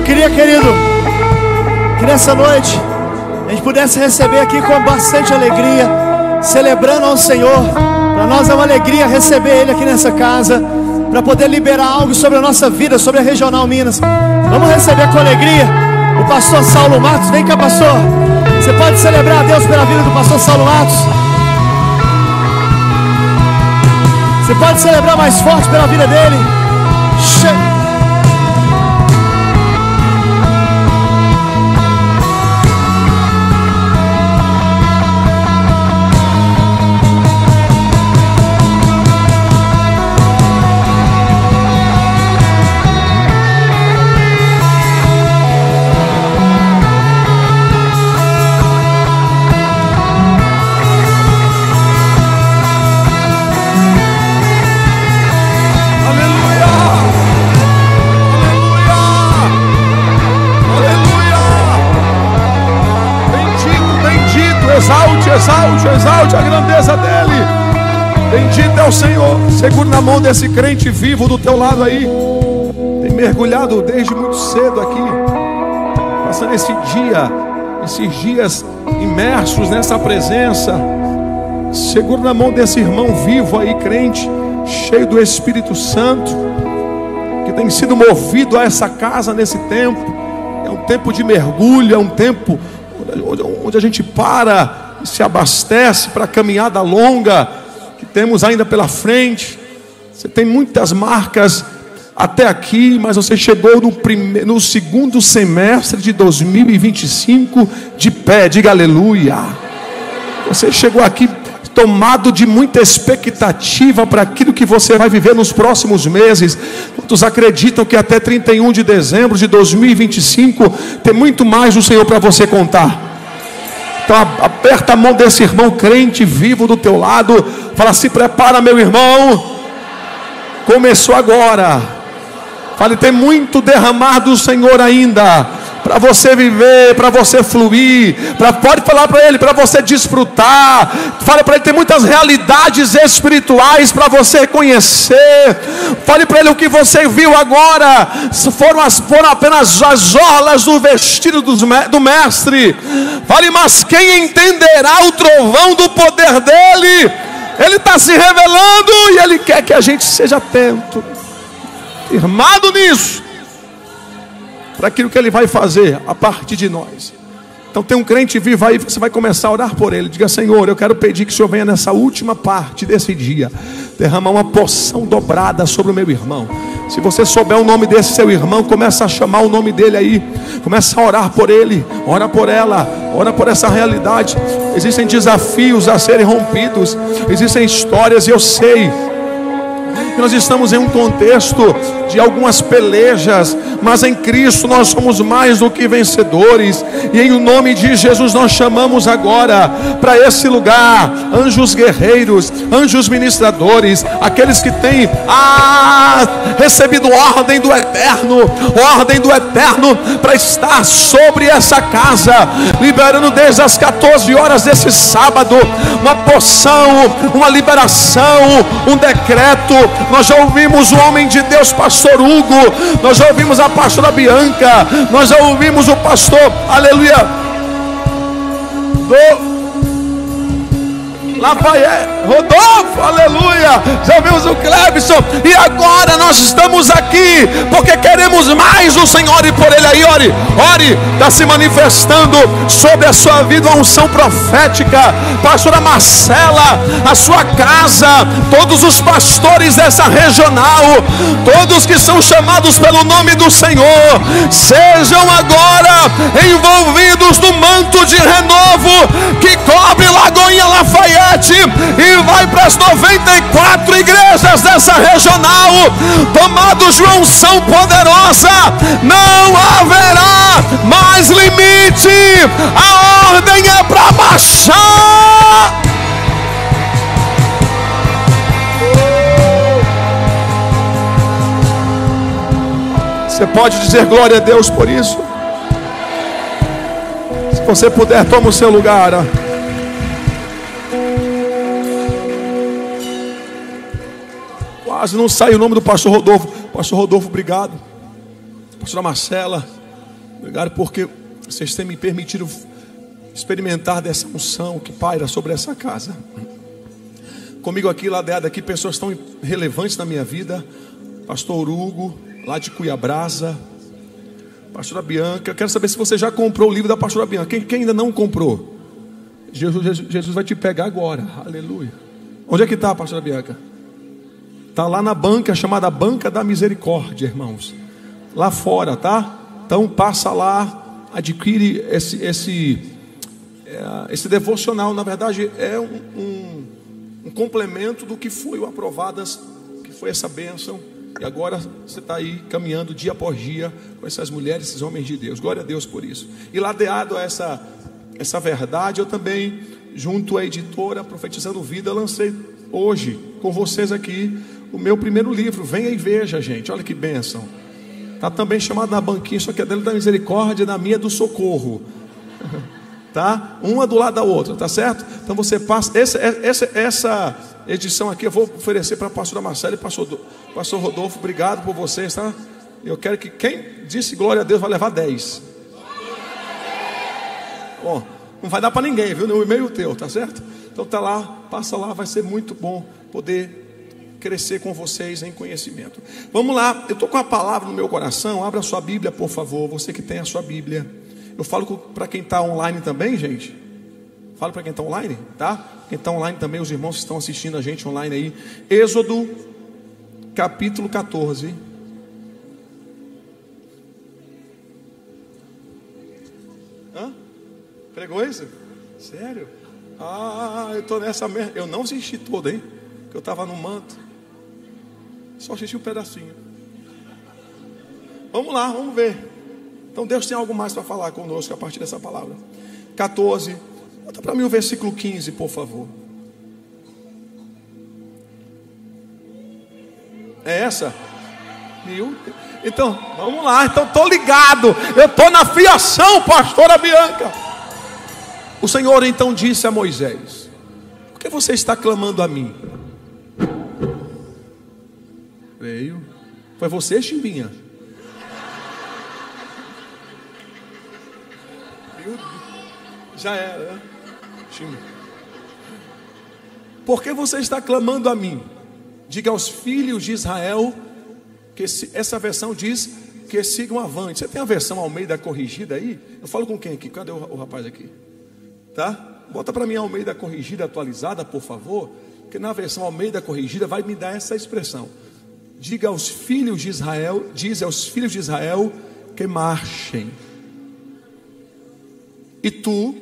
Eu queria, querido, que nessa noite a gente pudesse receber aqui com bastante alegria, celebrando ao Senhor. Para nós é uma alegria receber Ele aqui nessa casa, para poder liberar algo sobre a nossa vida, sobre a Regional Minas. Vamos receber com alegria o pastor Saulo Matos. Vem cá, pastor. Você pode celebrar a Deus pela vida do pastor Saulo Matos. Você pode celebrar mais forte pela vida dele. Exalte a grandeza dele. Bendito é o Senhor. Segure na mão desse crente vivo do teu lado aí. Tem mergulhado desde muito cedo aqui, passando esses dias imersos nessa presença. Segure na mão desse irmão vivo aí, crente, cheio do Espírito Santo, que tem sido movido a essa casa nesse tempo. É um tempo de mergulho, é um tempo onde a gente para e se abastece para a caminhada longa que temos ainda pela frente. Você tem muitas marcas até aqui, mas você chegou no segundo semestre de 2025 de pé. Diga aleluia. Você chegou aqui tomado de muita expectativa para aquilo que você vai viver nos próximos meses. Muitos acreditam que até 31 de dezembro de 2025 tem muito mais do Senhor para você contar. Então aperta a mão desse irmão crente vivo do teu lado. Fala: se prepara, meu irmão. Começou agora. Fale: tem muito derramar do Senhor ainda, para você viver, para você fluir. Pode falar para ele, para você desfrutar. Fale para ele: tem muitas realidades espirituais para você conhecer. Fale para ele: o que você viu agora foram apenas as orlas do vestido do mestre. Fale: mas quem entenderá o trovão do poder dele? Ele está se revelando e ele quer que a gente seja atento, firmado nisso, para aquilo que ele vai fazer a partir de nós. Então tem um crente vivo aí, você vai começar a orar por ele. Diga: Senhor, eu quero pedir que o Senhor venha nessa última parte desse dia, derramar uma porção dobrada sobre o meu irmão. Se você souber o nome desse seu irmão, começa a chamar o nome dele aí, começa a orar por ele, ora por ela, ora por essa realidade. Existem desafios a serem rompidos, existem histórias, e eu sei que nós estamos em um contexto de algumas pelejas, mas em Cristo nós somos mais do que vencedores. E em o nome de Jesus nós chamamos agora para esse lugar anjos guerreiros, anjos ministradores, aqueles que têm recebido ordem do Eterno para estar sobre essa casa, liberando desde as 14 horas desse sábado uma porção, uma liberação, um decreto. Nós já ouvimos o homem de Deus, pastor Hugo, nós já ouvimos a pastora Bianca, nós já ouvimos o pastor, aleluia, Lafayette, Rodolfo, aleluia, já ouvimos o Clebson, e agora nós estamos aqui porque queremos mais do Senhor. E por ele aí, ore, está se manifestando sobre a sua vida uma unção profética. Pastora Marcela, a sua casa, todos os pastores dessa regional, todos que são chamados pelo nome do Senhor, sejam agora envolvidos no manto de renovo que cobre Lagoinha Lafayette e vai para as 94 igrejas dessa regional, tomados de uma unção poderosa. Não haverá mais limite, a ordem é para baixar. Você pode dizer glória a Deus por isso? Se você puder, toma o seu lugar. Quase não sai o nome do pastor Rodolfo. Pastor Rodolfo, obrigado. Pastora Marcela, Obrigado porque vocês têm me permitido experimentar dessa unção que paira sobre essa casa. Comigo aqui, ladeado aqui, pessoas tão relevantes na minha vida. Pastor Hugo, lá de Cuiabrasa. Pastora Bianca. Eu quero saber se você já comprou o livro da Pastora Bianca. Quem ainda não comprou? Jesus vai te pegar agora. Aleluia. Onde é que está a Pastora Bianca? Está lá na banca, chamada Banca da Misericórdia, irmãos. Lá fora, tá? Então passa lá, adquire esse devocional. Na verdade é um complemento do que foi o Aprovadas, que foi essa bênção. E agora você está aí caminhando dia após dia com essas mulheres, esses homens de Deus. Glória a Deus por isso. E ladeado a essa verdade, eu também, junto à editora Profetizando Vida, lancei hoje com vocês aqui o meu primeiro livro. Venha e veja, gente. Olha que bênção. Está também chamado na banquinha, só que é dele da misericórdia, na minha do socorro. Tá? Uma do lado da outra, tá certo? Então você passa. Essa edição aqui eu vou oferecer para a pastora Marcela e pastor Rodolfo. Obrigado por vocês, tá? Eu quero que quem disse glória a Deus vai levar 10. Bom, não vai dar para ninguém, viu? No e-mail teu, tá certo? Então tá lá, passa lá, vai ser muito bom poder crescer com vocês em conhecimento. Vamos lá, eu estou com a palavra no meu coração. Abra a sua Bíblia, por favor. Você que tem a sua Bíblia. Eu falo para quem está online também, gente. Falo para quem está online, tá? Quem está online também, os irmãos que estão assistindo a gente online aí. Êxodo, capítulo 14. Hã? Pregou isso? Sério? Ah, eu estou nessa merda. Eu não assisti todo, hein? Porque eu estava no manto. Só assisti um pedacinho. Vamos lá, vamos ver. Então Deus tem algo mais para falar conosco a partir dessa palavra. 14. Bota para mim o versículo 15, por favor. É essa? Então, vamos lá. Então estou ligado. Eu estou na fiação, pastora Bianca. O Senhor então disse a Moisés: por que você está clamando a mim? Veio. Foi você, Chimbinha? Já era, né? Chimbinha. Por que você está clamando a mim? Diga aos filhos de Israel que essa versão diz que sigam avante. Você tem a versão Almeida corrigida aí? Eu falo com quem aqui? Cadê o rapaz aqui? Tá? Bota para mim a Almeida corrigida atualizada, por favor. Porque na versão Almeida corrigida vai me dar essa expressão. Diga aos filhos de Israel, diz aos filhos de Israel que marchem. E tu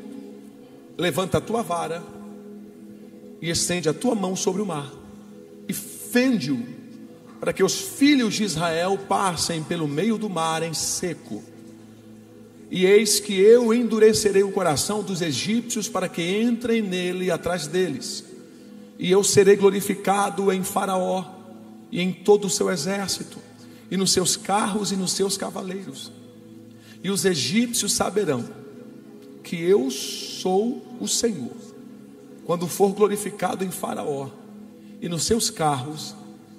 levanta a tua vara e estende a tua mão sobre o mar e fende-o, para que os filhos de Israel passem pelo meio do mar em seco. E eis que eu endurecerei o coração dos egípcios para que entrem nele atrás deles. E eu serei glorificado em Faraó e em todo o seu exército, e nos seus carros e nos seus cavaleiros. E os egípcios saberão que eu sou o Senhor, quando for glorificado em Faraó e nos seus carros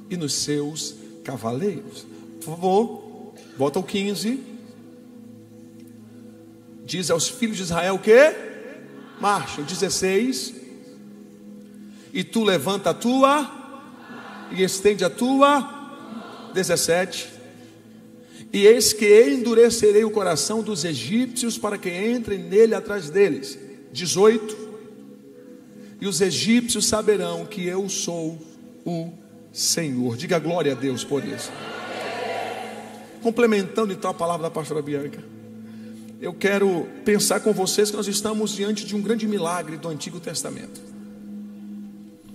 e nos seus cavaleiros. Por favor, volta ao 15. Diz aos filhos de Israel o que? Marcha. 16. E tu levanta a tua e estende a tua. 17. E eis que endurecerei o coração dos egípcios para que entrem nele atrás deles. 18. E os egípcios saberão que eu sou o Senhor. Diga glória a Deus por isso. Complementando então a palavra da pastora Bianca, eu quero pensar com vocês que nós estamos diante de um grande milagre do Antigo Testamento.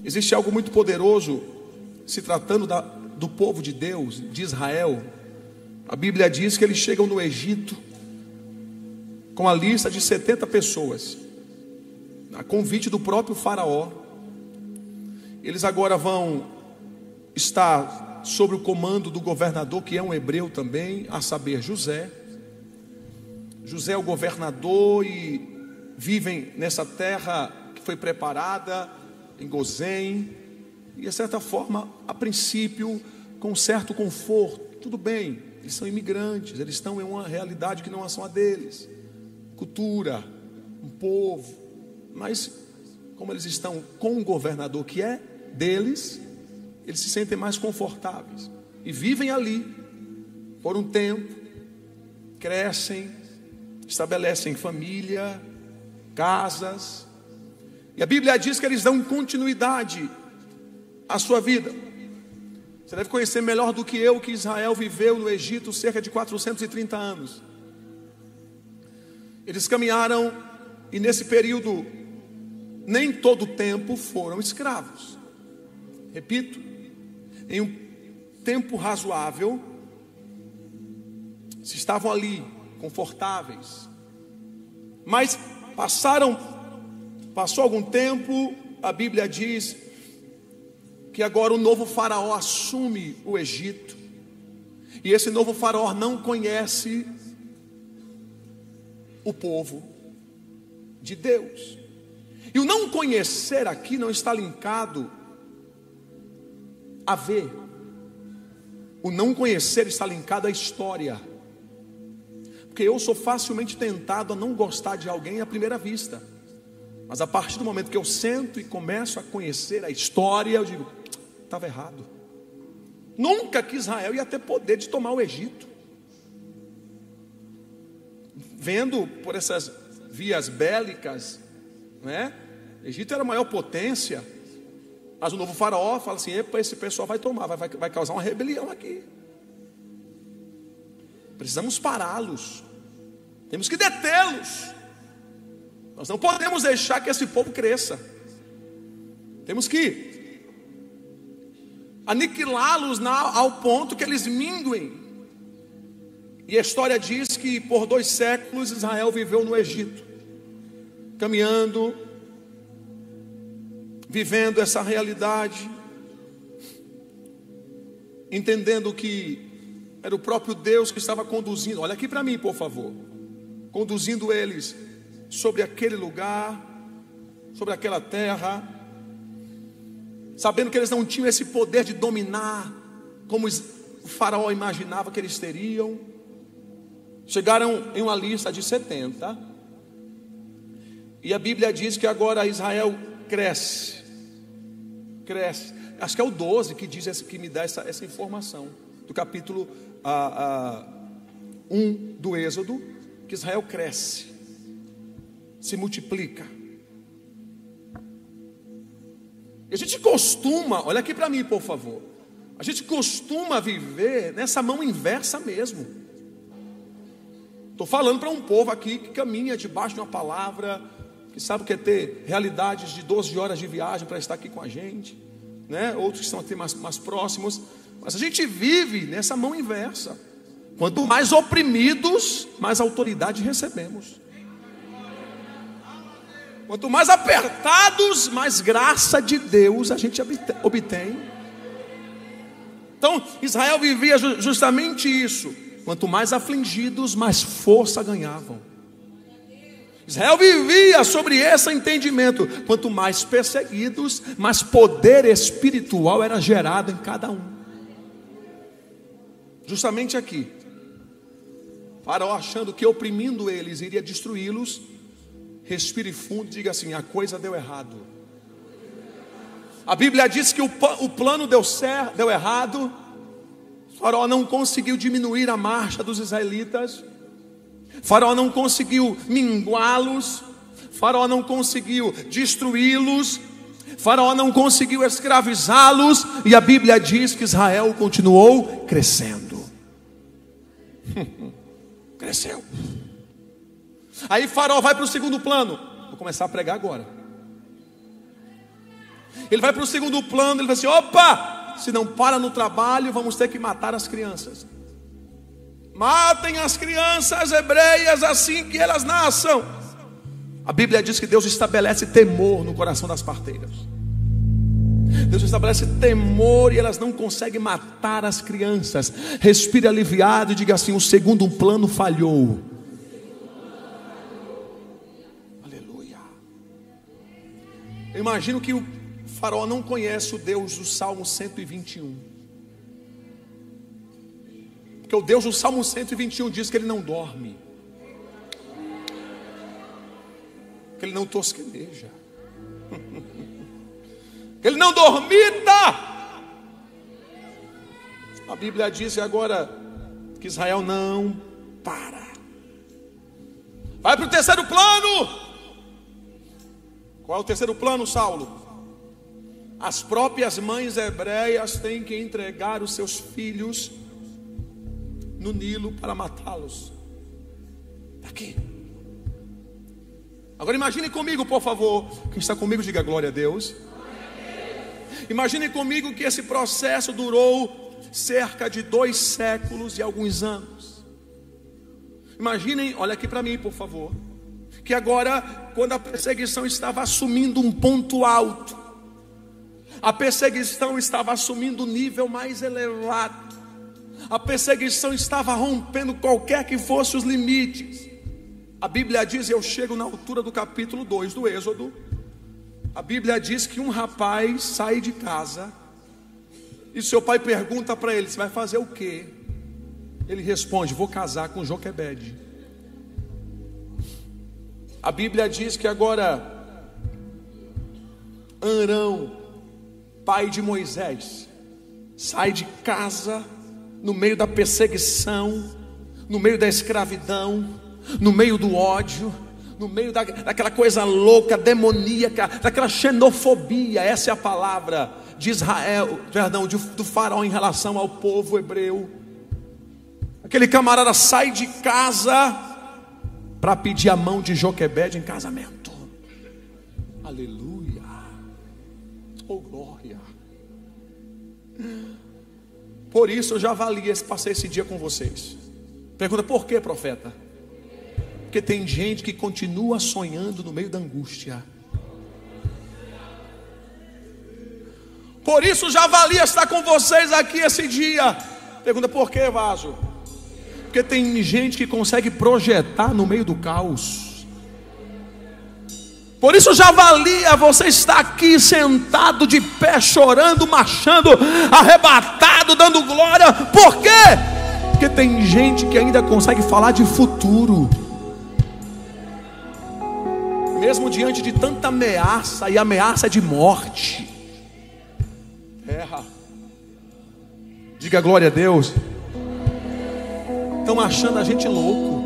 Existe algo muito poderoso se tratando do povo de Deus, de Israel. A Bíblia diz que eles chegam no Egito com a lista de 70 pessoas, a convite do próprio Faraó. Eles agora vão estar sob o comando do governador, que é um hebreu também, a saber, José. José é o governador e vivem nessa terra que foi preparada em Gozém, e de certa forma, a princípio, com certo conforto. Tudo bem, Eles são imigrantes, eles estão em uma realidade que não são a deles. Cultura, um povo. Mas como eles estão com um governador que é deles, eles se sentem mais confortáveis. E vivem ali por um tempo, crescem, estabelecem família, casas. E a Bíblia diz que eles dão continuidade à sua vida. Você deve conhecer melhor do que eu que Israel viveu no Egito cerca de 430 anos. Eles caminharam e nesse período nem todo o tempo foram escravos. Repito, em um tempo razoável, se estavam ali confortáveis. Mas passou algum tempo, a Bíblia diz que agora o novo faraó assume o Egito. E esse novo faraó não conhece o povo de Deus. E o não conhecer aqui não está linkado a ver. O não conhecer está linkado à história. Porque eu sou facilmente tentado a não gostar de alguém à primeira vista. Mas a partir do momento que eu sento e começo a conhecer a história, eu digo, estava errado. Nunca que Israel ia ter poder de tomar o Egito. Vendo por essas vias bélicas, né? O Egito era a maior potência. Mas o novo faraó fala assim, epa, esse pessoal vai tomar, vai causar uma rebelião aqui. Precisamos pará-los. Temos que detê-los. Nós não podemos deixar que esse povo cresça. Temos que aniquilá-los ao ponto que eles minguem. E a história diz que por 2 séculos Israel viveu no Egito, caminhando, vivendo essa realidade, entendendo que era o próprio Deus que estava conduzindo. Olha aqui para mim, por favor. Conduzindo eles sobre aquele lugar, sobre aquela terra, sabendo que eles não tinham esse poder de dominar como o faraó imaginava que eles teriam. Chegaram em uma lista de 70. E a Bíblia diz que agora Israel cresce. Acho que é o 12 que diz, que me dá essa informação. Do capítulo 1 do Êxodo, que Israel cresce, se multiplica. E a gente costuma, olha aqui para mim, por favor. A gente costuma viver nessa mão inversa mesmo. Estou falando para um povo aqui que caminha debaixo de uma palavra, que sabe o que é ter realidades de 12 horas de viagem para estar aqui com a gente, né? Outros que estão até mais próximos. Mas a gente vive nessa mão inversa. Quanto mais oprimidos, mais autoridade recebemos. Quanto mais apertados, mais graça de Deus a gente obtém. Então Israel vivia justamente isso. Quanto mais afligidos, mais força ganhavam. Israel vivia sobre esse entendimento. Quanto mais perseguidos, mais poder espiritual era gerado em cada um. Justamente aqui, Faraó achando que oprimindo eles iria destruí-los, respire fundo e diga assim: a coisa deu errado. A Bíblia diz que o plano deu errado. Faraó não conseguiu diminuir a marcha dos israelitas. Faraó não conseguiu minguá-los. Faraó não conseguiu destruí-los. Faraó não conseguiu escravizá-los. E a Bíblia diz que Israel continuou crescendo. Cresceu. Aí Faraó vai para o segundo plano. Vou começar a pregar agora. Ele vai para o segundo plano. Ele vai assim: opa, se não para no trabalho, vamos ter que matar as crianças. Matem as crianças hebreias assim que elas nasçam. A Bíblia diz que Deus estabelece temor no coração das parteiras. Deus estabelece temor e elas não conseguem matar as crianças. Respire aliviado e diga assim: o segundo plano falhou. Aleluia. Eu imagino que o Faraó não conhece o Deus do Salmo 121. Porque Porque o Deus do Salmo 121 diz que Ele não dorme, que Ele não tosqueneja, que Ele não dormita. A Bíblia diz agora que Israel não para. Vai para o terceiro plano. Qual é o terceiro plano, Saulo? As próprias mães hebreias têm que entregar os seus filhos no Nilo para matá-los. Aqui. Agora imagine comigo, por favor. Quem está comigo, diga glória a Deus. Imagine comigo que esse processo durou cerca de 2 séculos e alguns anos. Imaginem, olha aqui para mim, por favor, que agora, quando a perseguição estava assumindo um ponto alto, a perseguição estava assumindo um nível mais elevado, a perseguição estava rompendo qualquer que fosse os limites. A Bíblia diz, eu chego na altura do capítulo 2 do Êxodo, a Bíblia diz que um rapaz sai de casa e seu pai pergunta para ele: você vai fazer o quê? Ele responde: vou casar com Joquebede. A Bíblia diz que agora Arão, pai de Moisés, sai de casa no meio da perseguição, no meio da escravidão, no meio do ódio, no meio daquela coisa louca, demoníaca, daquela xenofobia. Essa é a palavra de Israel, perdão, do faraó em relação ao povo hebreu. Aquele camarada sai de casa para pedir a mão de Joquebede em casamento. Aleluia. Oh glória. Por isso eu já passei esse dia com vocês. Pergunta: por que, profeta? Porque tem gente que continua sonhando no meio da angústia. Por isso já valia estar com vocês aqui esse dia. Pergunta: por que, vaso? Porque tem gente que consegue projetar no meio do caos. Por isso já valia você estar aqui sentado de pé, chorando, marchando, arrebatado, dando glória. Por quê? Porque tem gente que ainda consegue falar de futuro, mesmo diante de tanta ameaça, e ameaça de morte. Terra, diga glória a Deus. Estão achando a gente louco,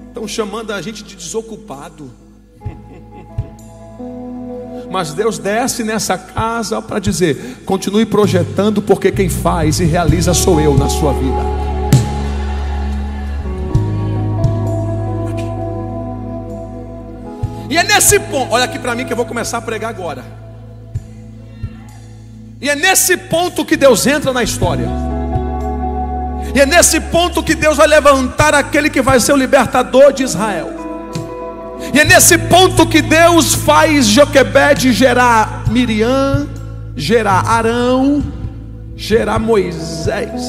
estão chamando a gente de desocupado. Mas Deus desce nessa casa para dizer: continue projetando, porque quem faz e realiza sou eu na sua vida. Aqui. E é nesse ponto, olha aqui para mim que eu vou começar a pregar agora. E é nesse ponto que Deus entra na história. E é nesse ponto que Deus vai levantar aquele que vai ser o libertador de Israel. E é nesse ponto que Deus faz Joquebede gerar Miriam, gerar Arão, gerar Moisés.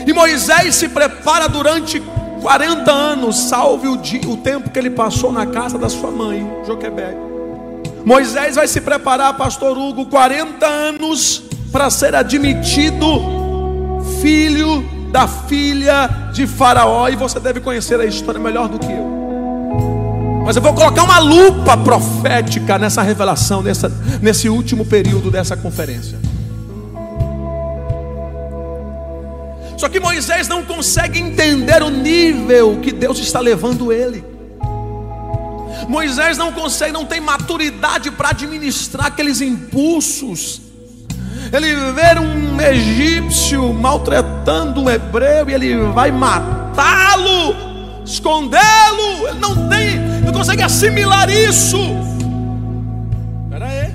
E Moisés se prepara durante 40 anos, salve o tempo que ele passou na casa da sua mãe, Joquebede. Moisés vai se preparar, pastor Hugo, 40 anos para ser admitido filho da filha de Faraó. E você deve conhecer a história melhor do que eu. Mas eu vou colocar uma lupa profética nessa revelação, nesse último período dessa conferência. Só que Moisés não consegue entender o nível que Deus está levando ele. Moisés não consegue, não tem maturidade para administrar aqueles impulsos. Ele vê um egípcio maltratando um hebreu e ele vai matá-lo, escondê-lo. Ele não consegue assimilar isso. Espera aí.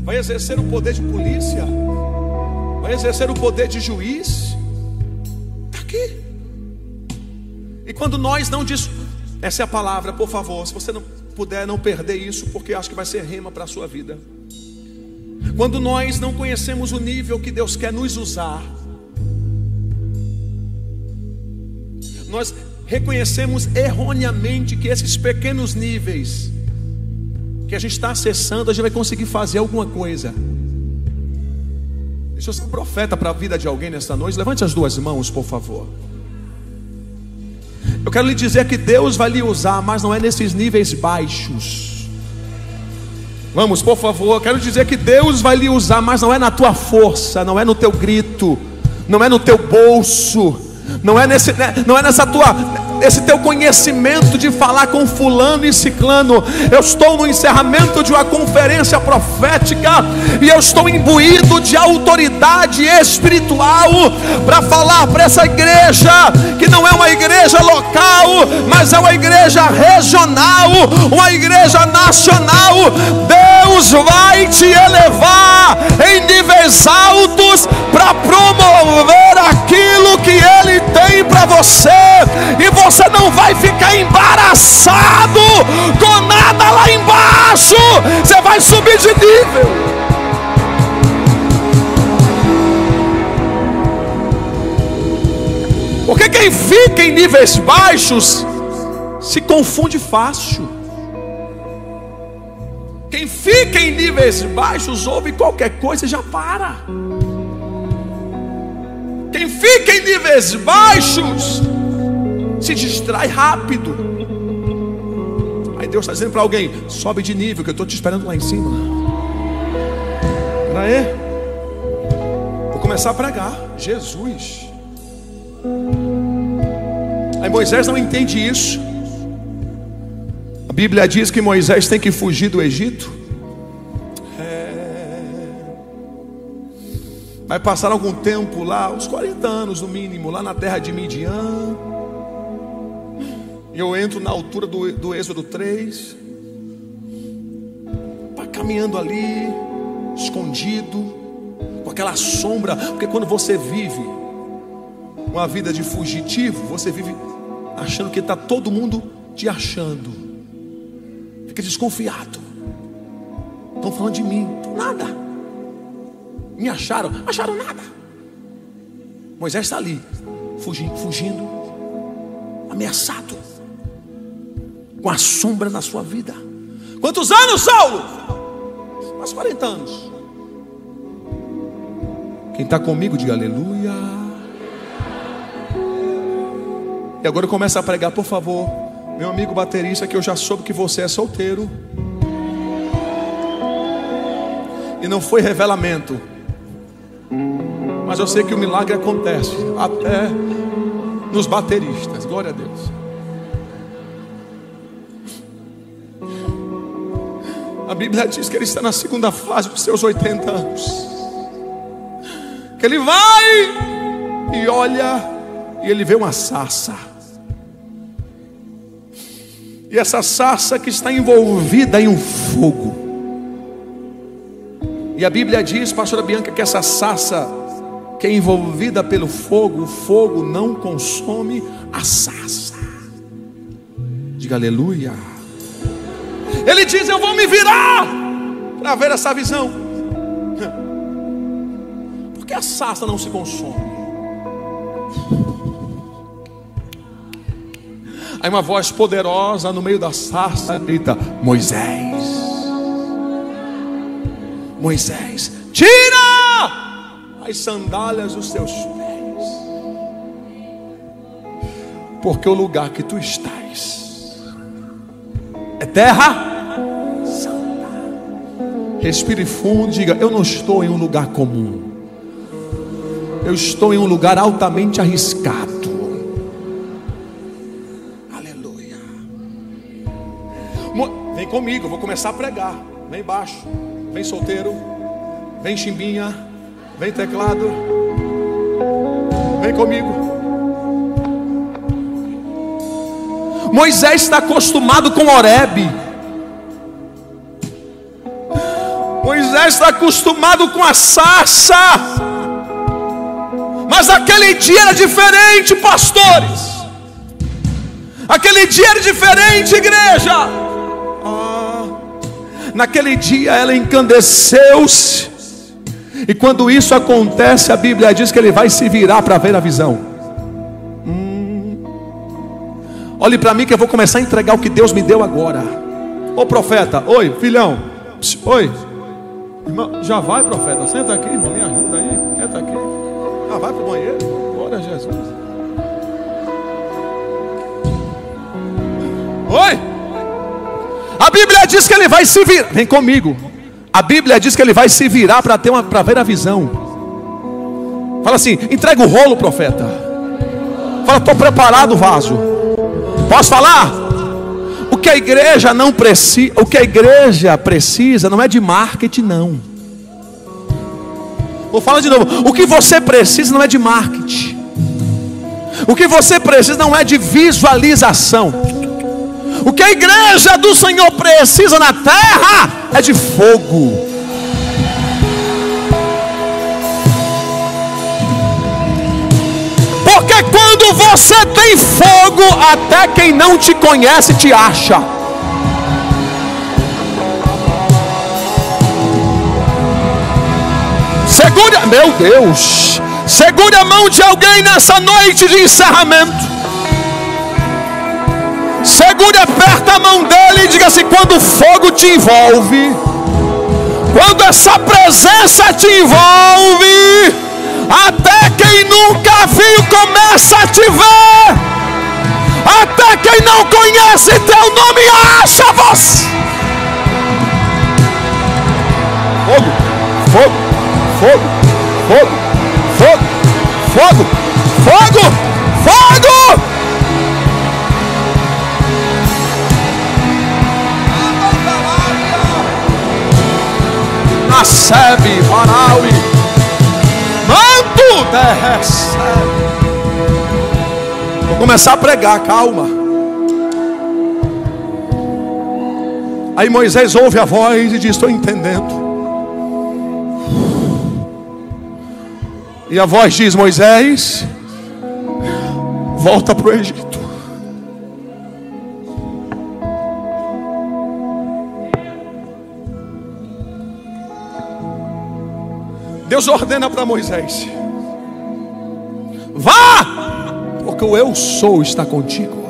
Vai exercer o poder de polícia, vai exercer o poder de juiz. Está aqui. E quando nós não diz, essa é a palavra, por favor, se você não puder não perder isso, porque acho que vai ser rema para a sua vida. Quando nós não conhecemos o nível que Deus quer nos usar, nós reconhecemos erroneamente que esses pequenos níveis que a gente está acessando, a gente vai conseguir fazer alguma coisa. Deixa eu ser um profeta para a vida de alguém nesta noite. Levante as duas mãos, por favor. Eu quero lhe dizer que Deus vai lhe usar, mas não é nesses níveis baixos. Vamos, por favor. Eu quero dizer que Deus vai lhe usar, mas não é na tua força, não é no teu grito, não é no teu bolso, não é nesse teu conhecimento de falar com fulano e ciclano. Eu estou no encerramento de uma conferência profética e eu estou imbuído de autoridade espiritual para falar para essa igreja, que não é uma igreja local, mas é uma igreja regional, uma igreja nacional. Deus vai te elevar em níveis altos para promover aquilo que Ele tem para você, e você não vai ficar embaraçado com nada lá embaixo. Você vai subir de nível. Porque quem fica em níveis baixos se confunde fácil. Quem fica em níveis baixos ouve qualquer coisa e já para. Quem fica em níveis baixos se distrai rápido. Aí Deus está dizendo para alguém: sobe de nível, que eu estou te esperando lá em cima. Para aí, vou começar a pregar. Jesus. Aí Moisés não entende isso. A Bíblia diz que Moisés tem que fugir do Egito. Vai passar algum tempo lá, uns 40 anos no mínimo, lá na terra de Midian. E eu entro na altura do Êxodo 3. Vai caminhando ali, escondido, com aquela sombra. Porque quando você vive uma vida de fugitivo, você vive achando que está todo mundo te achando. Fica desconfiado. Estão falando de mim. Nada. Me acharam nada. Moisés está ali, fugindo, ameaçado, com a sombra na sua vida. Quantos anos, Saulo? Mais 40 anos. Quem está comigo, diga aleluia. E agora começa a pregar, por favor. Meu amigo baterista, que eu já soube que você é solteiro. E não foi revelamento, mas eu sei que o milagre acontece até nos bateristas. Glória a Deus. A Bíblia diz que ele está na segunda fase dos seus 80 anos. Que ele vai e olha, e ele vê uma sarça. E essa sarça que está envolvida em um fogo. E a Bíblia diz, pastora Bianca, que essa sarça que é envolvida pelo fogo, o fogo não consome a sarça. Diga aleluia. Ele diz: eu vou me virar para ver essa visão. Por que a sarça não se consome? Aí uma voz poderosa no meio da sarça grita: Moisés, Moisés, tira as sandálias dos teus pés, porque o lugar que tu estás é terra santa. Respire fundo, diga: eu não estou em um lugar comum, eu estou em um lugar altamente arriscado. Aleluia. Vem comigo, eu vou começar a pregar. Vem baixo, vem solteiro, vem chimbinha, vem teclado, vem comigo. Moisés está acostumado com Horebe. Moisés está acostumado com a sarça. Mas aquele dia era diferente, pastores. Aquele dia era diferente, igreja. Naquele dia ela encandeceu-se. E quando isso acontece, a Bíblia diz que ele vai se virar para ver a visão. Olhe para mim que eu vou começar a entregar o que Deus me deu agora. Ô profeta, oi filhão, oi. Irmão, já vai, profeta. Senta aqui, irmão. Me ajuda aí. Senta aqui. Ah, vai para o banheiro. Glória a Jesus. Oi. A Bíblia diz que ele vai se virar. Vem comigo. A Bíblia diz que ele vai se virar para ver a visão. Fala assim: entrega o rolo, profeta. Fala: estou preparado, vaso. Posso falar? O que a igreja não precisa, o que a igreja precisa não é de marketing, não. Vou falar de novo. O que você precisa não é de marketing. O que você precisa não é de visualização. O que a igreja do Senhor precisa na terra é de fogo. Porque quando você tem fogo, até quem não te conhece te acha. Segure, meu Deus, segure a mão de alguém nessa noite de encerramento. Segure, aperta a mão dele e diga assim: quando o fogo te envolve, quando essa presença te envolve, até quem nunca viu começa a te ver. Até quem não conhece teu nome acha você. Fogo, fogo, fogo, fogo, fogo, fogo, fogo, fogo. Recebe, Faraui. Manto recebe. Vou começar a pregar, calma. Aí Moisés ouve a voz e diz: estou entendendo. E a voz diz: Moisés, volta para o Egito. Deus ordena para Moisés: vá, porque o eu sou está contigo.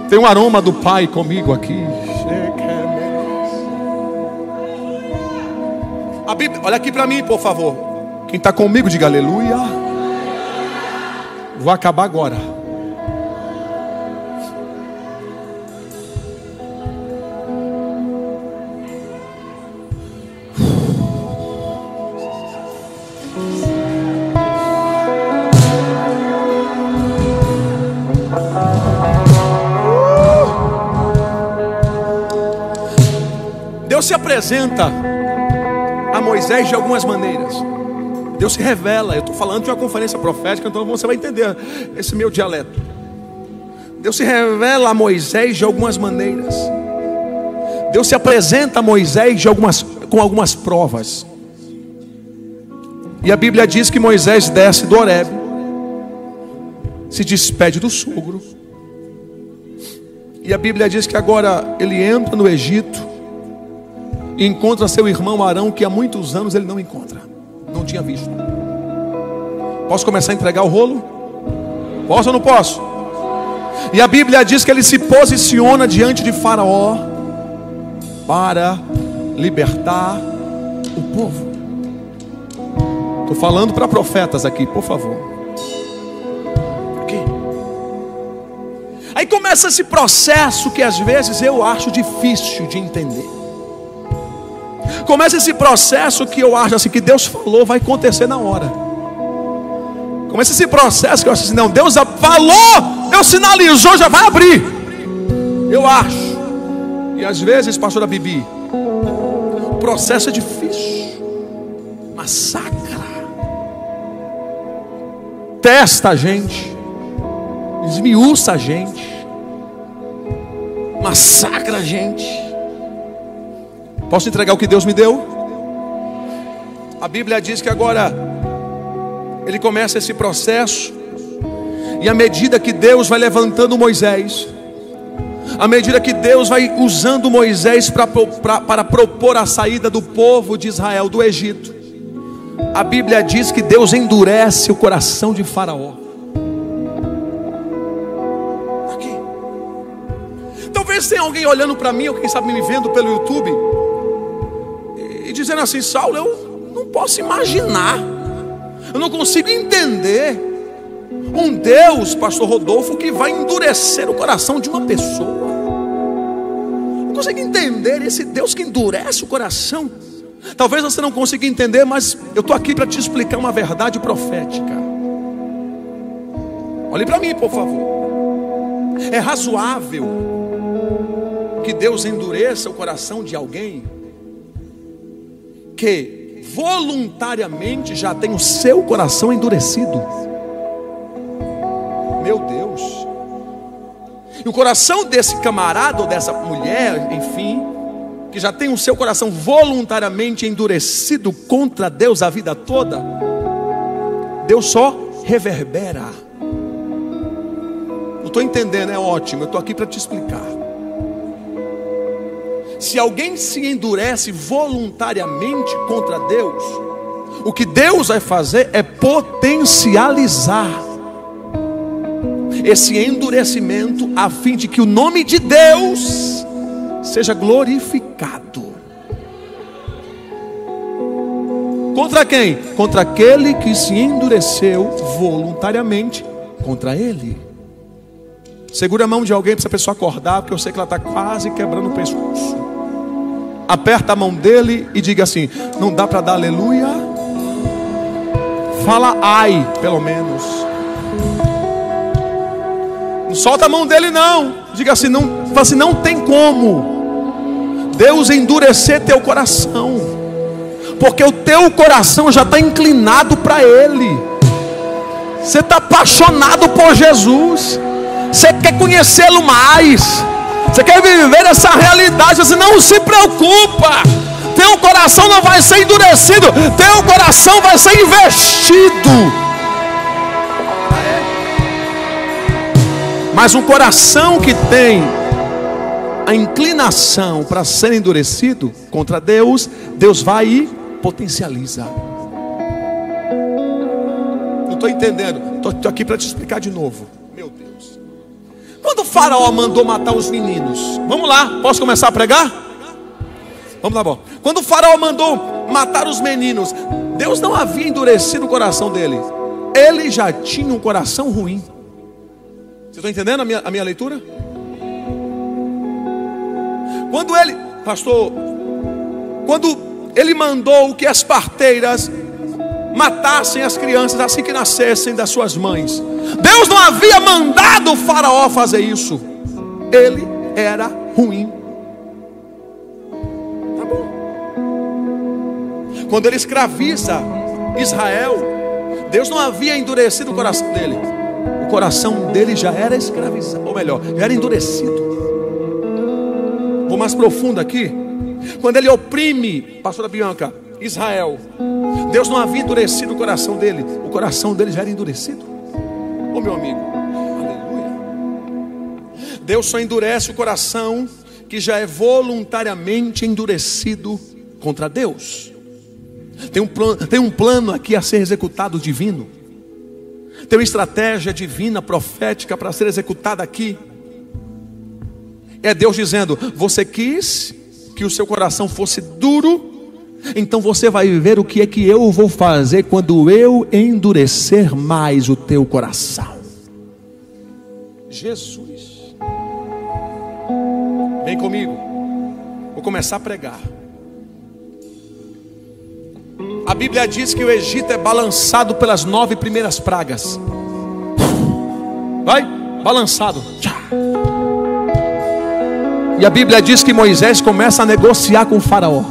Tem um aroma do Pai comigo aqui. A Bíblia, olha aqui para mim, por favor. Quem está comigo, diga aleluia. Vou acabar agora. Deus se apresenta a Moisés de algumas maneiras. Deus se revela. Eu estou falando de uma conferência profética, então você vai entender esse meu dialeto. Deus se revela a Moisés de algumas maneiras. Deus se apresenta a Moisés com algumas provas. E a Bíblia diz que Moisés desce do Horebe, se despede do sogro. E a Bíblia diz que agora ele entra no Egito e encontra seu irmão Arão, que há muitos anos ele não encontra, não tinha visto. Posso começar a entregar o rolo? Posso ou não posso? E a Bíblia diz que ele se posiciona diante de Faraó para libertar o povo. Estou falando para profetas aqui, por favor. Aqui. Aí começa esse processo que às vezes eu acho difícil de entender. Começa esse processo que eu acho assim, que Deus falou, vai acontecer na hora. Começa esse processo que eu acho assim, não, Deus falou, Deus sinalizou, já vai abrir. Eu acho. E às vezes, pastora Bibi, o processo é difícil. Massacra. Testa a gente. Esmiuça a gente. Massacra a gente. Posso entregar o que Deus me deu? A Bíblia diz que agora ele começa esse processo. E à medida que Deus vai levantando Moisés, à medida que Deus vai usando Moisés para propor a saída do povo de Israel do Egito, a Bíblia diz que Deus endurece o coração de Faraó. Aqui. Então Talvez tenha alguém olhando para mim, ou quem sabe me vendo pelo YouTube, e dizendo assim: Saulo, eu não posso imaginar, eu não consigo entender um Deus, pastor Rodolfo, que vai endurecer o coração de uma pessoa. Não consigo entender esse Deus que endurece o coração. Talvez você não consiga entender, mas eu estou aqui para te explicar uma verdade profética. Olhe para mim, por favor. É razoável que Deus endureça o coração de alguém que voluntariamente já tem o seu coração endurecido? Meu Deus. E o coração desse camarada ou dessa mulher, enfim, que já tem o seu coração voluntariamente endurecido contra Deus a vida toda, Deus só reverbera. Não estou entendendo, é ótimo, eu estou aqui para te explicar. Se alguém se endurece voluntariamente contra Deus, o que Deus vai fazer é potencializar esse endurecimento, a fim de que o nome de Deus seja glorificado. Contra quem? Contra aquele que se endureceu voluntariamente contra Ele. Segura a mão de alguém para essa pessoa acordar, porque eu sei que ela está quase quebrando o pescoço. Aperta a mão dele e diga assim: não dá para dar aleluia? Fala ai, pelo menos. Não solta a mão dele não. Diga assim, não, fala assim, não tem como Deus endurecer teu coração, porque o teu coração já está inclinado para Ele. Você está apaixonado por Jesus, você quer conhecê-lo mais, você quer viver essa realidade. Você não se preocupa, teu coração não vai ser endurecido, teu coração vai ser investido. Mas um coração que tem a inclinação para ser endurecido contra Deus, Deus vai e potencializa. Não estou entendendo, estou aqui para te explicar de novo. Meu Deus. Quando o faraó mandou matar os meninos, vamos lá, posso começar a pregar? Vamos lá, bom. Quando o faraó mandou matar os meninos, Deus não havia endurecido o coração dele, ele já tinha um coração ruim. Você está entendendo a minha leitura? Quando ele, pastor, quando ele mandou que as parteiras matassem as crianças assim que nascessem das suas mães, Deus não havia mandado o faraó fazer isso. Ele era ruim. Tá bom. Quando ele escraviza Israel, Deus não havia endurecido o coração dele. O coração dele já era escravizado, ou melhor, já era endurecido. Vou mais profundo aqui. Quando ele oprime, pastora Bianca, Israel, Deus não havia endurecido o coração dele. O coração dele já era endurecido. Ô meu amigo, aleluia. Deus só endurece o coração que já é voluntariamente endurecido contra Deus. Tem um plano aqui a ser executado divino. Tem uma estratégia divina, profética para ser executada aqui. É Deus dizendo: você quis que o seu coração fosse duro, então você vai ver o que é que eu vou fazer quando eu endurecer mais o teu coração. Jesus, vem comigo, vou começar a pregar. A Bíblia diz que o Egito é balançado pelas 9 primeiras pragas. Vai, balançado. E a Bíblia diz que Moisés começa a negociar com o faraó.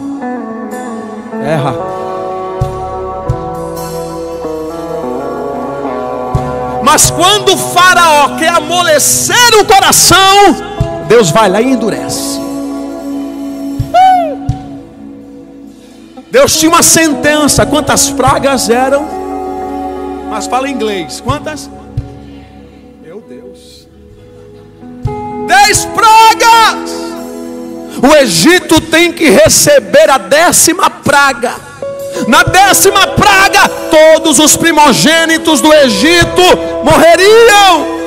Erra. Mas quando o faraó quer amolecer o coração, Deus vai lá e endurece. Deus tinha uma sentença. Quantas pragas eram? Mas fala em inglês. Quantas? Meu Deus. 10 pragas. O Egito tem que receber a 10ª praga. Na 10ª praga, todos os primogênitos do Egito morreriam.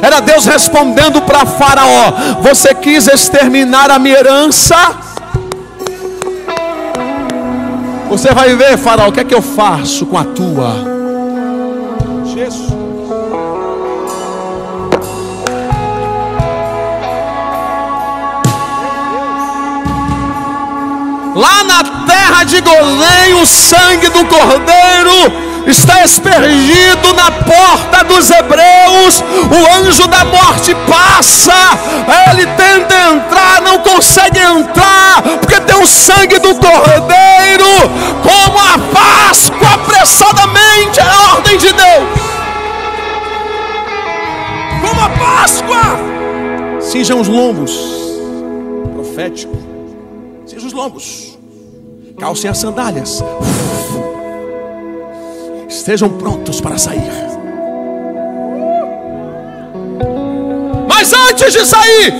Era Deus respondendo para Faraó: você quis exterminar a minha herança? Você vai ver, Faraó, o que é que eu faço com a tua? Jesus. Lá na terra de Golém, o sangue do cordeiro está aspergido na porta dos hebreus. O anjo da morte passa, ele tenta entrar, não consegue entrar, porque tem o sangue do cordeiro. Como a Páscoa, apressadamente, é a ordem de Deus. Como a Páscoa. Cinjam os lombos, profético. Cinjam os lombos, calcem as sandálias, estejam prontos para sair. Mas antes de sair,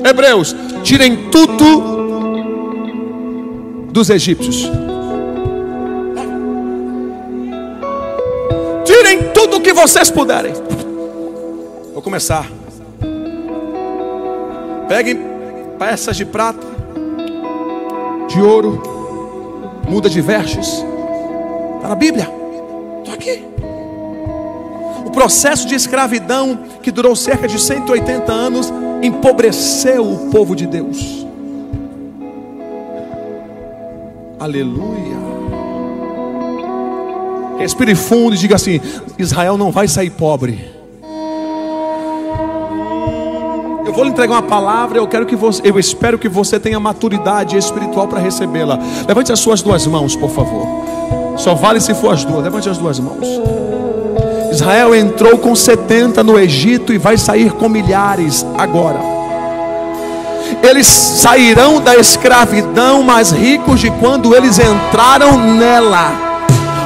hebreus, tirem tudo dos egípcios. Tirem tudo que vocês puderem. Vou começar. Peguem peças de prata, de ouro, muda de vestes. Está na Bíblia. Estou aqui. O processo de escravidão, que durou cerca de 180 anos, empobreceu o povo de Deus. Aleluia. Respire fundo e diga assim: Israel não vai sair pobre. Eu vou lhe entregar uma palavra. Eu espero que você tenha maturidade espiritual para recebê-la. Levante as suas duas mãos, por favor. Só vale se for as duas. Levante as duas mãos. Israel entrou com 70 no Egito e vai sair com milhares agora. Eles sairão da escravidão mais ricos de quando eles entraram nela.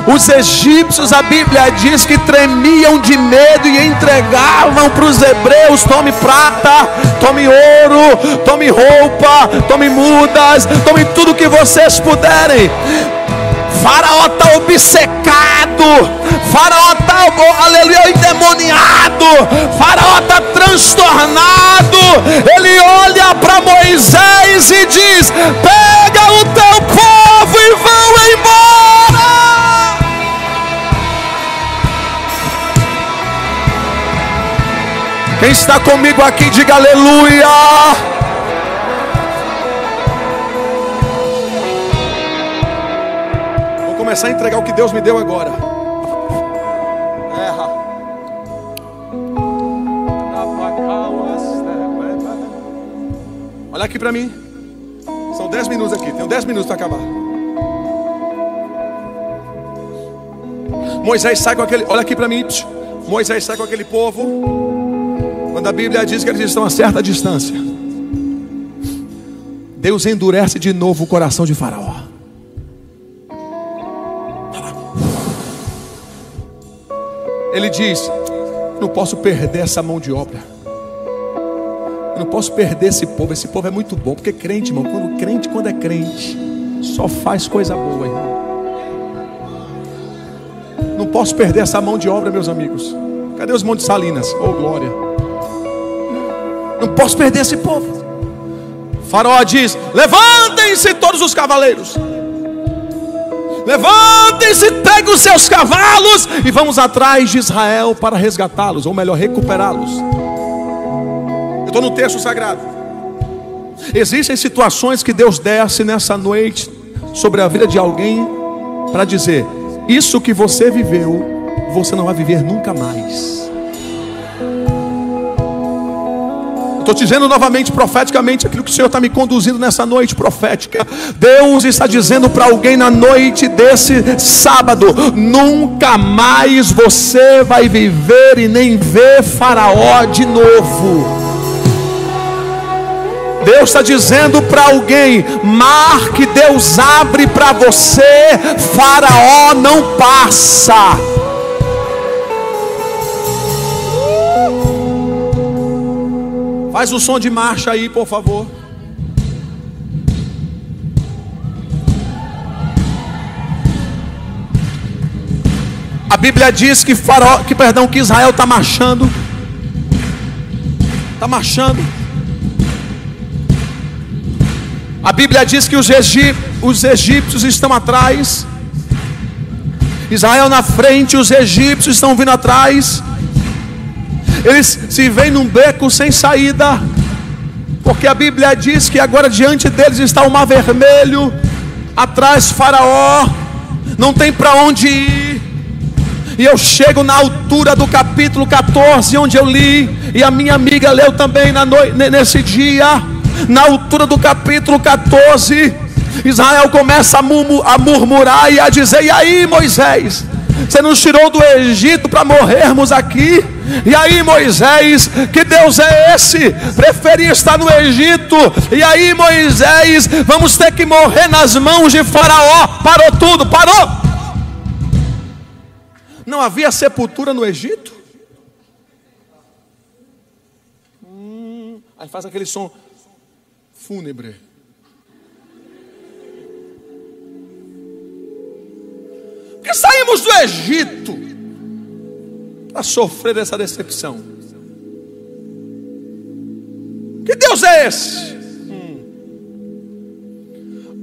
Os egípcios, a Bíblia diz que tremiam de medo e entregavam para os hebreus: tome prata, tome ouro, tome roupa, tome mudas, tome tudo que vocês puderem. Faraó está obcecado, Faraó está, aleluia, endemoniado, Faraó está transtornado. Ele olha para Moisés e diz: pega o teu povo e vão embora. Quem está comigo aqui, diga aleluia. Vou começar a entregar o que Deus me deu agora. Olha aqui para mim. São 10 minutos aqui. Tenho 10 minutos para acabar. Moisés sai com aquele. Olha aqui para mim. Moisés sai com aquele povo. Quando a Bíblia diz que eles estão a certa distância, Deus endurece de novo o coração de Faraó. Ele diz: não posso perder essa mão de obra. Eu não posso perder esse povo. Esse povo é muito bom. Porque crente, irmão, quando é crente, só faz coisa boa, irmão. Não posso perder essa mão de obra, meus amigos. Cadê os Montes Salinas? Oh, glória. Não posso perder esse povo. Faraó diz: levantem-se todos os cavaleiros. Levantem-se, peguem os seus cavalos e vamos atrás de Israel para resgatá-los, ou melhor, recuperá-los. Eu estou no texto sagrado. Existem situações que Deus desce nessa noite sobre a vida de alguém para dizer: isso que você viveu, você não vai viver nunca mais. Estou te dizendo novamente, profeticamente, aquilo que o Senhor está me conduzindo nessa noite profética. Deus está dizendo para alguém na noite desse sábado: nunca mais você vai viver e nem ver Faraó de novo. Deus está dizendo para alguém: mar que Deus abre para você, Faraó não passa. Faz o som de marcha aí, por favor. A Bíblia diz que Israel está marchando. Está marchando. A Bíblia diz que os egípcios estão atrás, Israel na frente, os egípcios estão vindo atrás. Eles se veem num beco sem saída, porque a Bíblia diz que agora diante deles está o mar vermelho, atrás Faraó, não tem para onde ir. E eu chego na altura do capítulo 14, onde eu li, e a minha amiga leu também nesse dia. Na altura do capítulo 14, Israel começa a murmurar e a dizer: e aí, Moisés, você nos tirou do Egito para morrermos aqui? E aí, Moisés, que Deus é esse? Preferia estar no Egito. E aí, Moisés, vamos ter que morrer nas mãos de Faraó. Parou tudo, parou. Não havia sepultura no Egito? Aí faz aquele som fúnebre. Porque saímos do Egito para sofrer essa decepção. Que Deus é esse?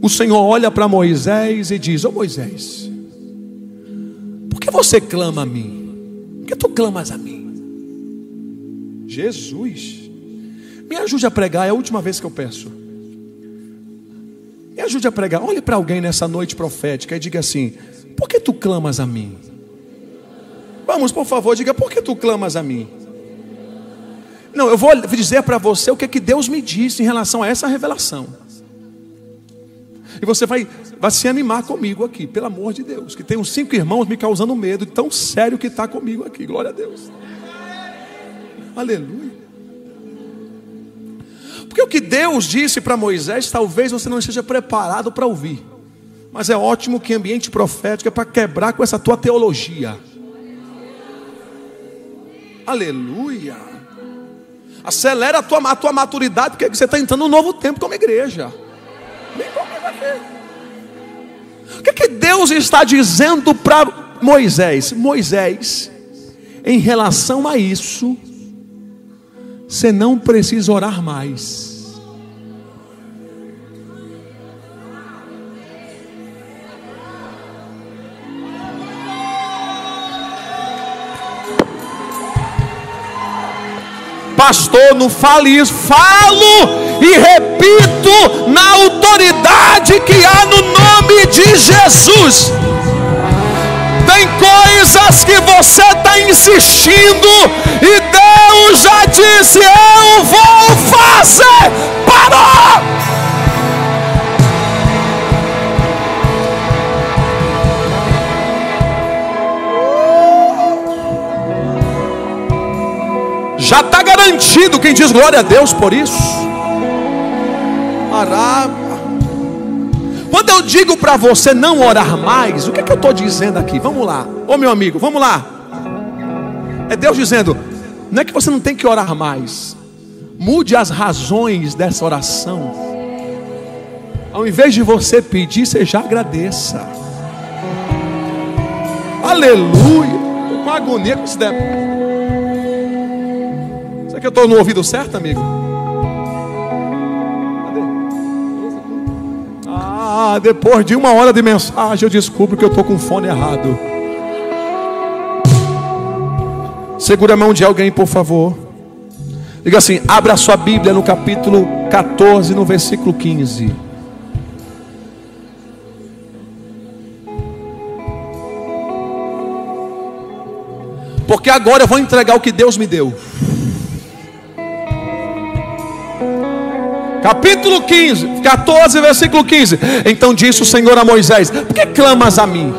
O Senhor olha para Moisés e diz: ô Moisés, por que você clama a mim? Por que tu clamas a mim? Jesus, me ajude a pregar, é a última vez que eu peço. Me ajude a pregar. Olhe para alguém nessa noite profética e diga assim: por que tu clamas a mim? Vamos, por favor, diga: por que tu clamas a mim? Não, eu vou dizer para você o que Deus me disse em relação a essa revelação. E você vai se animar comigo aqui, pelo amor de Deus. Que tem uns 5 irmãos me causando medo, tão sério que está comigo aqui. Glória a Deus. Aleluia. Porque o que Deus disse para Moisés, talvez você não esteja preparado para ouvir. Mas é ótimo que ambiente profético é para quebrar com essa tua teologia. Aleluia. Acelera a tua maturidade, porque você está entrando num novo tempo como igreja. Vem comigo aqui. O que Deus está dizendo para Moisés? Moisés, em relação a isso, você não precisa orar mais. Pastor, não fale isso. Falo e repito na autoridade que há no nome de Jesus. Tem coisas que você está insistindo e Deus já disse: eu vou fazer. Parou! Já está garantido. Quem diz glória a Deus por isso? Quando eu digo para você não orar mais, o que eu estou dizendo aqui? Vamos lá, ô meu amigo, vamos lá. É Deus dizendo: não é que você não tem que orar mais, mude as razões dessa oração. Ao invés de você pedir, você já agradeça. Aleluia. Estou com agonia com isso daí. Será que eu estou no ouvido certo, amigo? Depois de 1 hora de mensagem eu descubro que eu estou com o fone errado. Segura a mão de alguém, por favor. Diga assim: abra a sua Bíblia no capítulo 14, no versículo 15. Porque agora eu vou entregar o que Deus me deu. Capítulo 15, 14, versículo 15. Então disse o Senhor a Moisés: por que clamas a mim?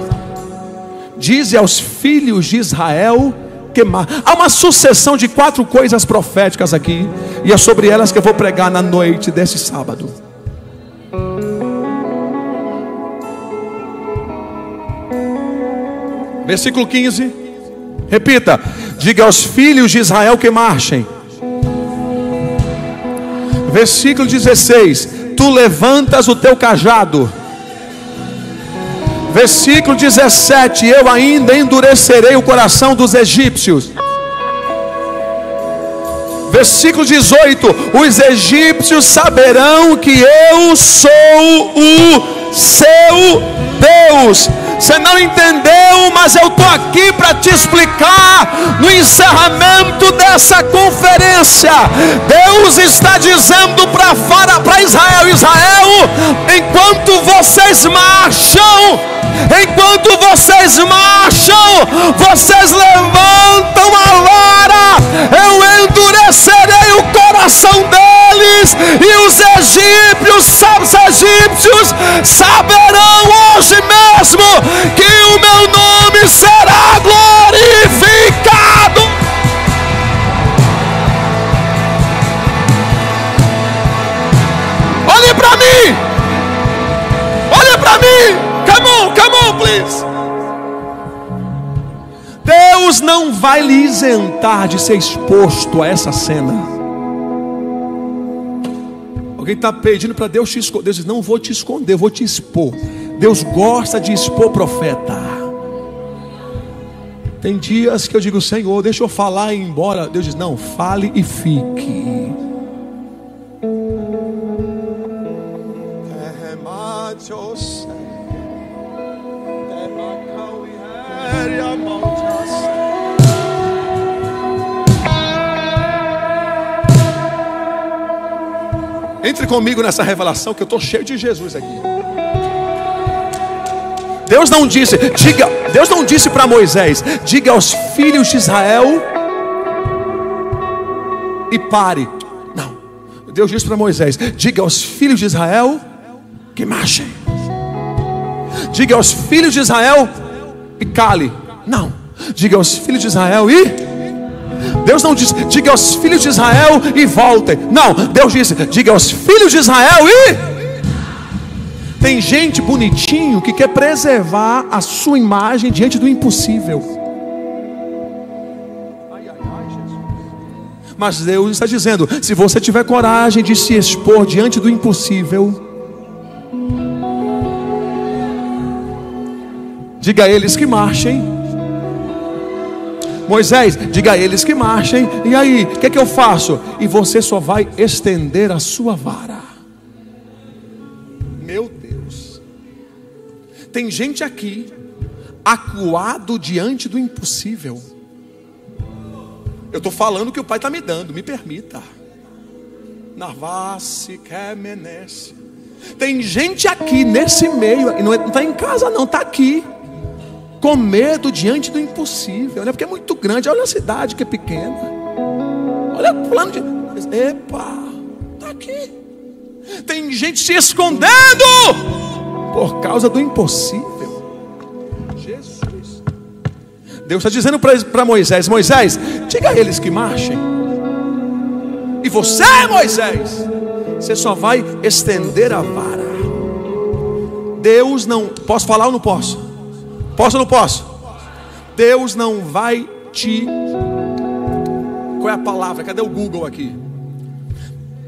Dize aos filhos de Israel que há uma sucessão de 4 coisas proféticas aqui, e é sobre elas que eu vou pregar na noite desse sábado. Versículo 15. Repita: diga aos filhos de Israel que marchem. Versículo 16: tu levantas o teu cajado. Versículo 17: eu ainda endurecerei o coração dos egípcios. Versículo 18: os egípcios saberão que eu sou o seu Deus. Você não entendeu, mas eu estou aqui para te explicar. No encerramento dessa conferência, Deus está dizendo para Israel: Israel, enquanto vocês marcham, vocês levantam a vara, eu endurecerei o coração deles, e os egípcios saberão hoje mesmo que o meu nome será glorificado. Olhe para mim, olhe para mim, come on, please. Deus não vai lhe isentar de ser exposto a essa cena. Alguém está pedindo para Deus te esconder. Deus diz: não vou te esconder, vou te expor. Deus gosta de expor profeta. Tem dias que eu digo: Senhor, deixa eu falar e ir embora. Deus diz: não, fale e fique. Entre comigo nessa revelação, que eu estou cheio de Jesus aqui. Deus não disse para Moisés: diga aos filhos de Israel e pare. Não, Deus disse para Moisés: diga aos filhos de Israel que marchem. Diga aos filhos de Israel e cale. Não, diga aos filhos de Israel e... Deus não disse: diga aos filhos de Israel e voltem. Não, Deus disse: diga aos filhos de Israel e... Tem gente bonitinho que quer preservar a sua imagem diante do impossível. Mas Deus está dizendo: se você tiver coragem de se expor diante do impossível, diga a eles que marchem. Moisés, diga a eles que marchem. E aí, o que é que eu faço? E você só vai estender a sua vara. Meu Deus. Tem gente aqui acuado diante do impossível. Eu estou falando o que o Pai está me dando, me permita. Navassi Kemenesse. Tem gente aqui nesse meio, e não está em casa não, está aqui, com medo diante do impossível, né? Porque é muito grande. Olha a cidade que é pequena. Olha o plano de... Epa, está aqui. Tem gente se escondendo por causa do impossível. Jesus. Deus está dizendo para Moisés: Moisés, diga a eles que marchem. E você, Moisés, você só vai estender a vara. Deus não... Posso falar ou não posso? Posso ou não posso? Deus não vai te... Qual é a palavra? Cadê o Google aqui?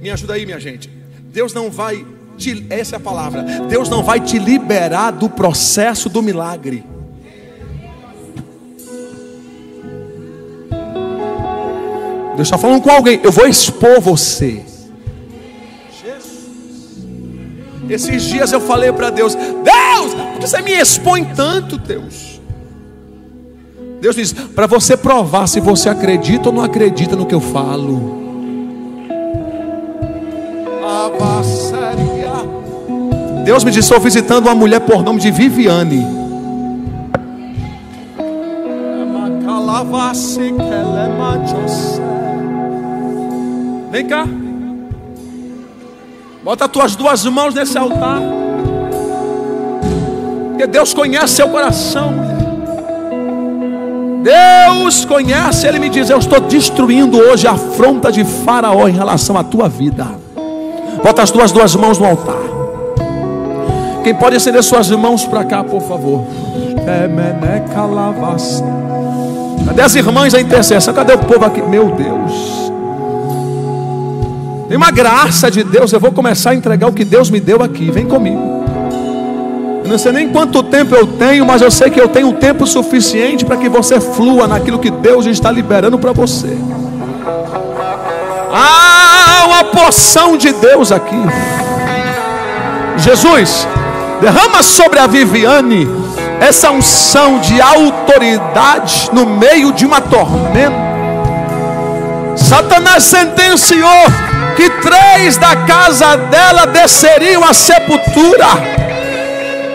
Me ajuda aí, minha gente. Deus não vai te... Essa é a palavra. Deus não vai te liberar do processo do milagre. Deus está falando com alguém: eu vou expor você. Esses dias eu falei para Deus: Deus, por que você me expõe tanto, Deus? Deus diz: para você provar se você acredita ou não acredita no que eu falo. Deus me disse: estou visitando uma mulher por nome de Viviane. Vem cá. Bota as tuas duas mãos nesse altar. Porque Deus conhece seu coração, mulher. Deus conhece. Ele me diz: eu estou destruindo hoje a afronta de Faraó em relação à tua vida. Bota as tuas duas mãos no altar. Quem pode acender suas mãos para cá, por favor? Cadê as irmãs da intercessão? Cadê o povo aqui? Meu Deus, tem uma graça de Deus. Eu vou começar a entregar o que Deus me deu aqui. Vem comigo. Eu não sei nem quanto tempo eu tenho, mas eu sei que eu tenho tempo suficiente para que você flua naquilo que Deus está liberando para você. Há uma porção de Deus aqui. Jesus, derrama sobre a Viviane essa unção de autoridade no meio de uma tormenta. Satanás sentenciou que 3 da casa dela desceriam à sepultura.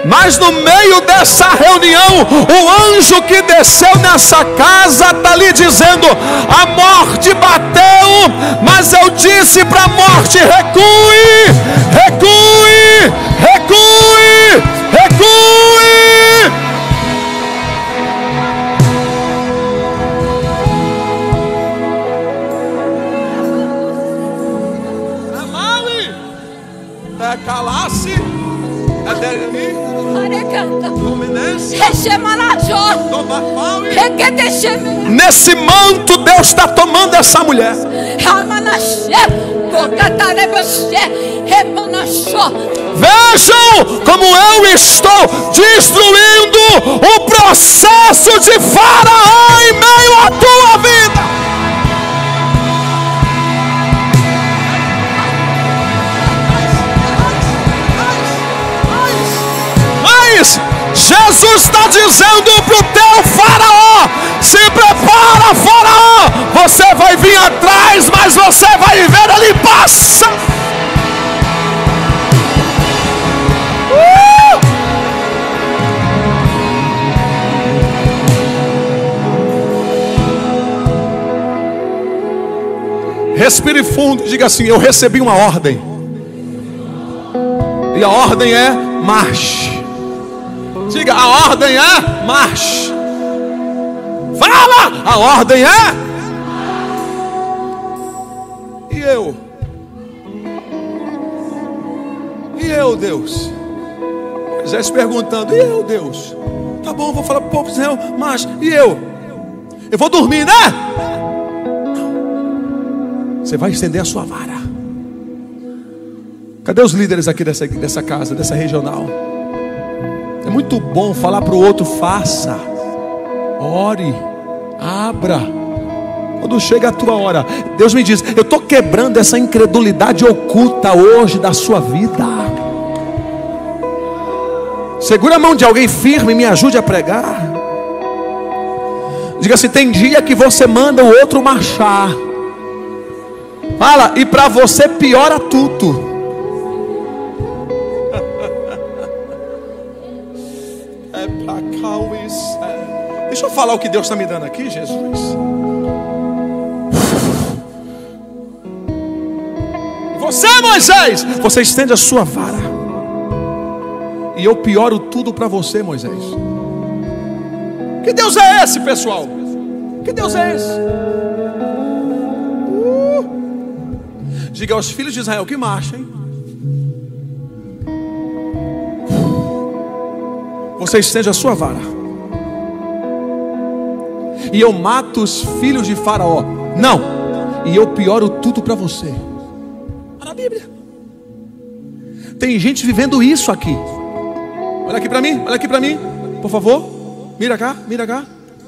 Mas no meio dessa reunião, o anjo que desceu nessa casa está lhe dizendo: a morte bateu, mas eu disse para a morte: recue, recue, recue, recue. É calasse, é dele. Nesse manto Deus está tomando essa mulher. Vejam como eu estou destruindo o processo de Faraó em meio à tua vida. Jesus está dizendo para o teu Faraó: se prepara, Faraó, você vai vir atrás, mas você vai ver ele passa. Respire fundo, diga assim: eu recebi uma ordem, e a ordem é marche. Diga: a ordem é marche. Fala: a ordem é. E eu? E eu, Deus? Moisés perguntando: e eu, Deus? Tá bom, vou falar pro povo Israel, mas e eu? Eu vou dormir, né? Não. Você vai estender a sua vara. Cadê os líderes aqui dessa casa, dessa regional? É muito bom falar para o outro: faça, ore, abra. Quando chega a tua hora, Deus me diz: eu estou quebrando essa incredulidade oculta hoje da sua vida. Segura a mão de alguém firme e me ajude a pregar. Diga assim: tem dia que você manda o outro marchar. Fala: e para você piora tudo. Deixa eu falar o que Deus está me dando aqui, Jesus. Você, Moisés, você estende a sua vara, e eu pioro tudo para você, Moisés. Que Deus é esse, pessoal? Que Deus é esse? Diga aos filhos de Israel que marchem. Você estende a sua vara, e eu mato os filhos de Faraó. Não, e eu pioro tudo para você. Está na Bíblia. Tem gente vivendo isso aqui. Olha aqui para mim, olha aqui para mim, por favor. Mira cá,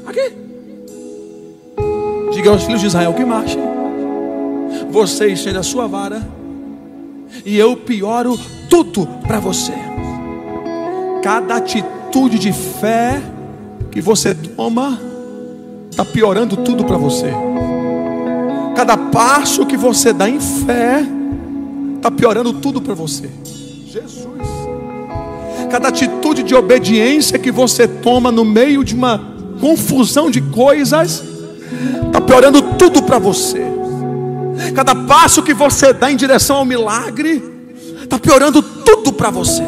aqui. Diga aos filhos de Israel que marchem. Você estende a sua vara, e eu pioro tudo para você. Cada atitude de fé que você toma está piorando tudo para você. Cada passo que você dá em fé está piorando tudo para você. Jesus. Cada atitude de obediência que você toma no meio de uma confusão de coisas está piorando tudo para você. Cada passo que você dá em direção ao milagre está piorando tudo para você.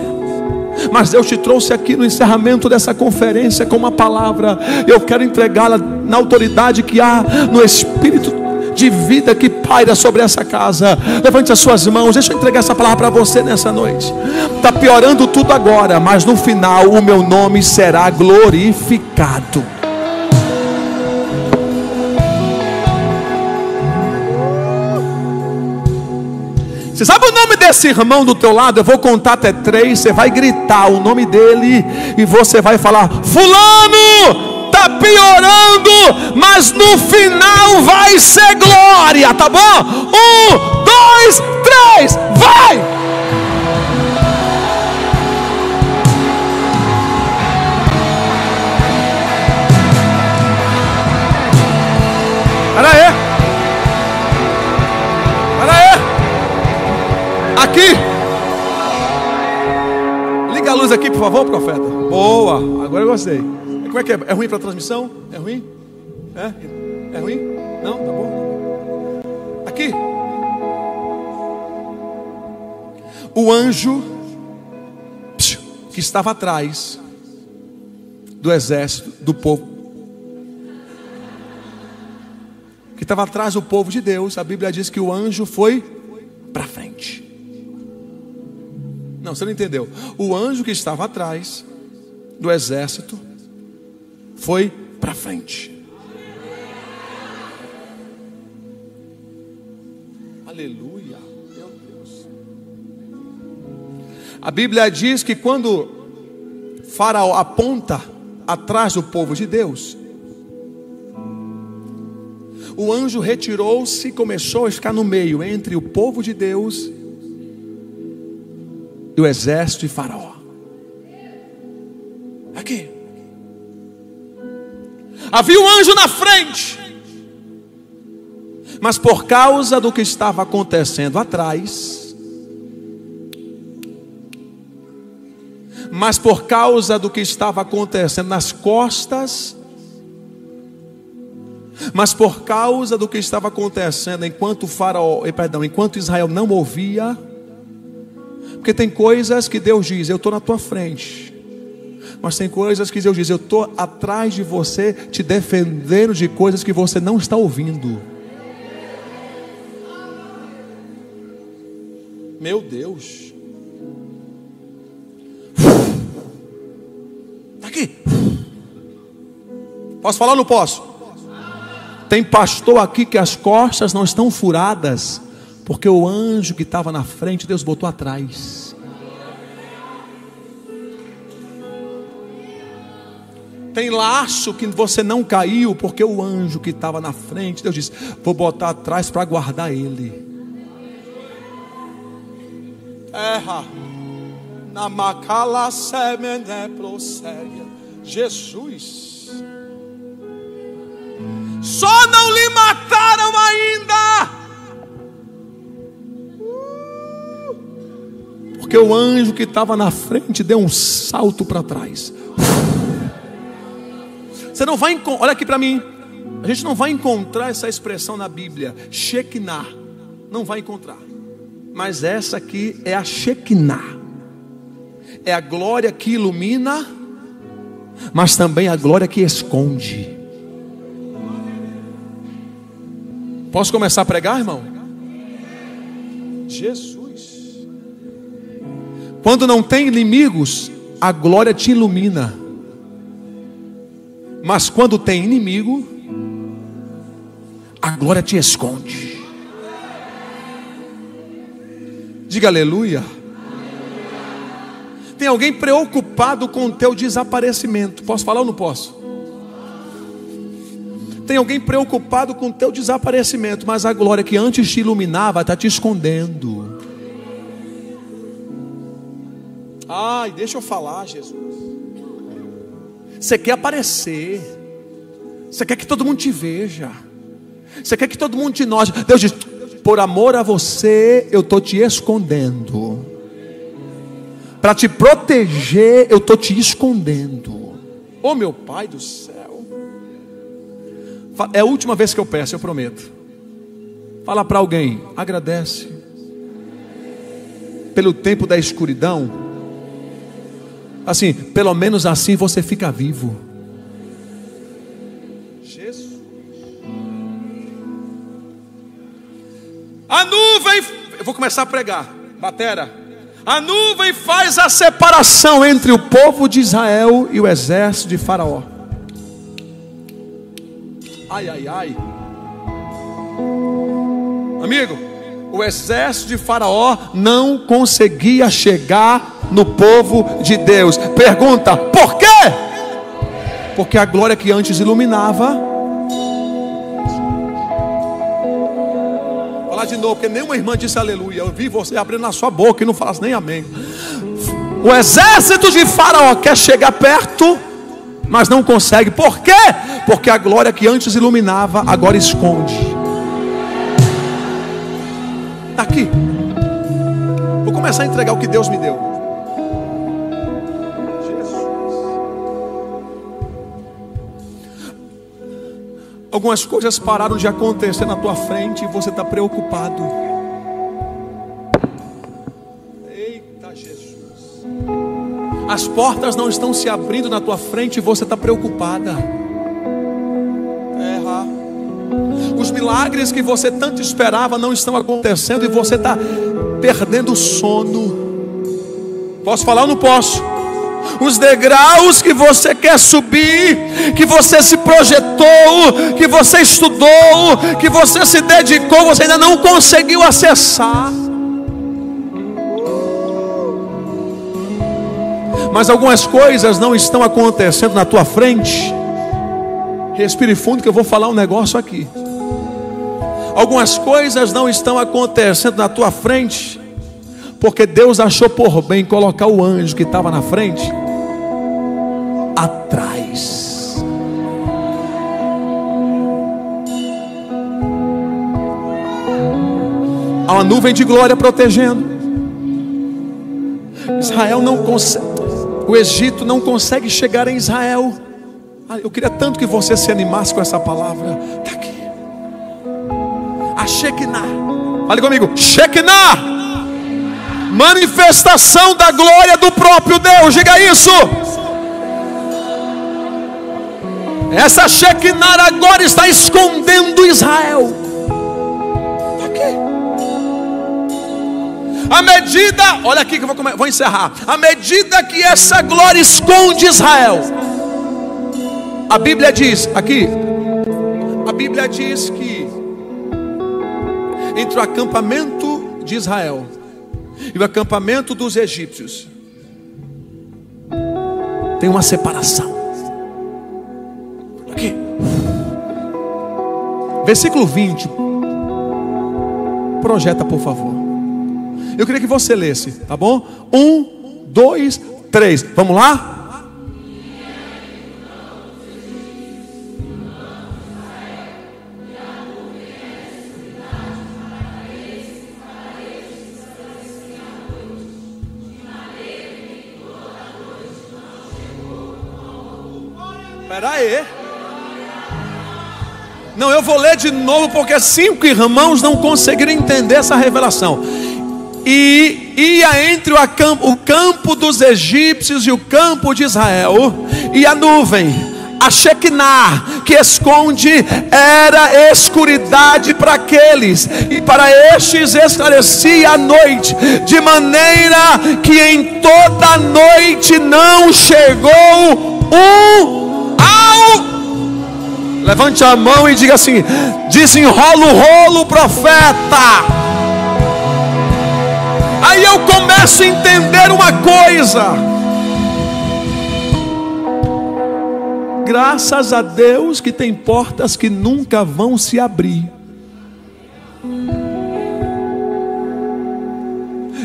Mas Deus te trouxe aqui no encerramento dessa conferência com uma palavra. Eu quero entregá-la na autoridade que há no Espírito de vida que paira sobre essa casa. Levante as suas mãos, deixa eu entregar essa palavra para você nessa noite. Está piorando tudo agora, mas no final o meu nome será glorificado. Você sabe o nome desse irmão do teu lado? Eu vou contar até 3. Você vai gritar o nome dele e você vai falar: fulano, tá está piorando, mas no final vai ser glória, tá bom? 1, 2, 3, vai! Pera aí. Aqui. Liga a luz aqui, por favor, profeta. Boa, agora eu gostei. Como é que é? É ruim para a transmissão? É ruim? É ruim? Não? Tá bom. Aqui. O anjo que estava atrás do exército, do povo, que estava atrás do povo de Deus, a Bíblia diz que o anjo foi para frente. Não, você não entendeu. O anjo que estava atrás do exército foi para frente. Aleluia, meu Deus. A Bíblia diz que quando Faraó aponta atrás do povo de Deus, o anjo retirou-se e começou a ficar no meio entre o povo de Deus e o exército de Faraó. Aqui. Havia um anjo na frente, mas por causa do que estava acontecendo atrás, mas por causa do que estava acontecendo nas costas, mas por causa do que estava acontecendo enquanto enquanto Israel não ouvia, porque tem coisas que Deus diz, eu estou na tua frente, mas tem coisas que Deus diz, eu estou atrás de você, te defendendo de coisas que você não está ouvindo. Meu Deus. Está aqui. Posso falar ou não posso? Tem pastor aqui que as costas não estão furadas, porque o anjo que estava na frente, Deus botou atrás. Tem laço que você não caiu, porque o anjo que estava na frente, Deus disse, vou botar atrás para guardar ele. Na macala semene prossegue. Jesus. Só não lhe mataram ainda, porque o anjo que estava na frente deu um salto para trás. Você não vai olha aqui para mim. A gente não vai encontrar essa expressão na Bíblia, Shekinah. Não vai encontrar. Mas essa aqui é a Shekinah. É a glória que ilumina, mas também a glória que esconde. Posso começar a pregar, irmão? Jesus. Quando não tem inimigos, a glória te ilumina. Mas quando tem inimigo, a glória te esconde. Diga aleluia. Tem alguém preocupado com o teu desaparecimento. Posso falar ou não posso? Tem alguém preocupado com o teu desaparecimento, mas a glória que antes te iluminava está te escondendo. Ai, deixa eu falar, Jesus. Você quer aparecer, você quer que todo mundo te veja, você quer que todo mundo te note. Deus diz, por amor a você, eu estou te escondendo. Para te proteger, eu estou te escondendo. Oh meu Pai do céu. É a última vez que eu peço, eu prometo. Fala para alguém, agradece pelo tempo da escuridão. Assim, pelo menos assim você fica vivo. Jesus. A nuvem, eu vou começar a pregar, batera. A nuvem faz a separação entre o povo de Israel e o exército de Faraó. Ai, ai, ai. Amigo, o exército de Faraó não conseguia chegar no povo de Deus. Pergunta, por quê? Porque a glória que antes iluminava. Vou falar de novo, porque nenhuma irmã disse aleluia. Eu vi você abrindo na sua boca e não falasse nem amém. O exército de Faraó quer chegar perto, mas não consegue. Por quê? Porque a glória que antes iluminava, agora esconde. Está aqui. Vou começar a entregar o que Deus me deu. Algumas coisas pararam de acontecer na tua frente e você está preocupado. Eita Jesus. As portas não estão se abrindo na tua frente e você está preocupada. Os milagres que você tanto esperava não estão acontecendo e você está perdendo o sono. Posso falar ou não posso? Os degraus que você quer subir, que você se projetou, que você estudou, que você se dedicou, você ainda não conseguiu acessar. Mas algumas coisas não estão acontecendo na tua frente. Respire fundo que eu vou falar um negócio aqui. Algumas coisas não estão acontecendo na tua frente porque Deus achou por bem colocar o anjo que estava na frente atrás. Há uma nuvem de glória protegendo. Israel não consegue, o Egito não consegue chegar em Israel. Eu queria tanto que você se animasse com essa palavra. Está aqui. A Shekinah. Fale comigo. Shekinah. Manifestação da glória do próprio Deus. Diga isso. Essa Shekinah agora está escondendo Israel. Está aqui. À medida, olha aqui que eu vou encerrar. À medida que essa glória esconde Israel, a Bíblia diz aqui, a Bíblia diz que entre o acampamento de Israel e o acampamento dos egípcios tem uma separação. Aqui, versículo 20. Projeta, por favor. Eu queria que você lesse, tá bom? 1, 2, 3. Vamos lá? Espera aí. Não, eu vou ler de novo porque 5 irmãos não conseguiram entender essa revelação. E ia entre o campo dos egípcios e o campo de Israel, e a nuvem, a Shekinah, que esconde, era escuridade para aqueles, e para estes esclarecia a noite, de maneira que em toda a noite não chegou ao... Levante a mão e diga assim: desenrola o rolo, profeta. Aí eu começo a entender uma coisa. Graças a Deus que tem portas que nunca vão se abrir.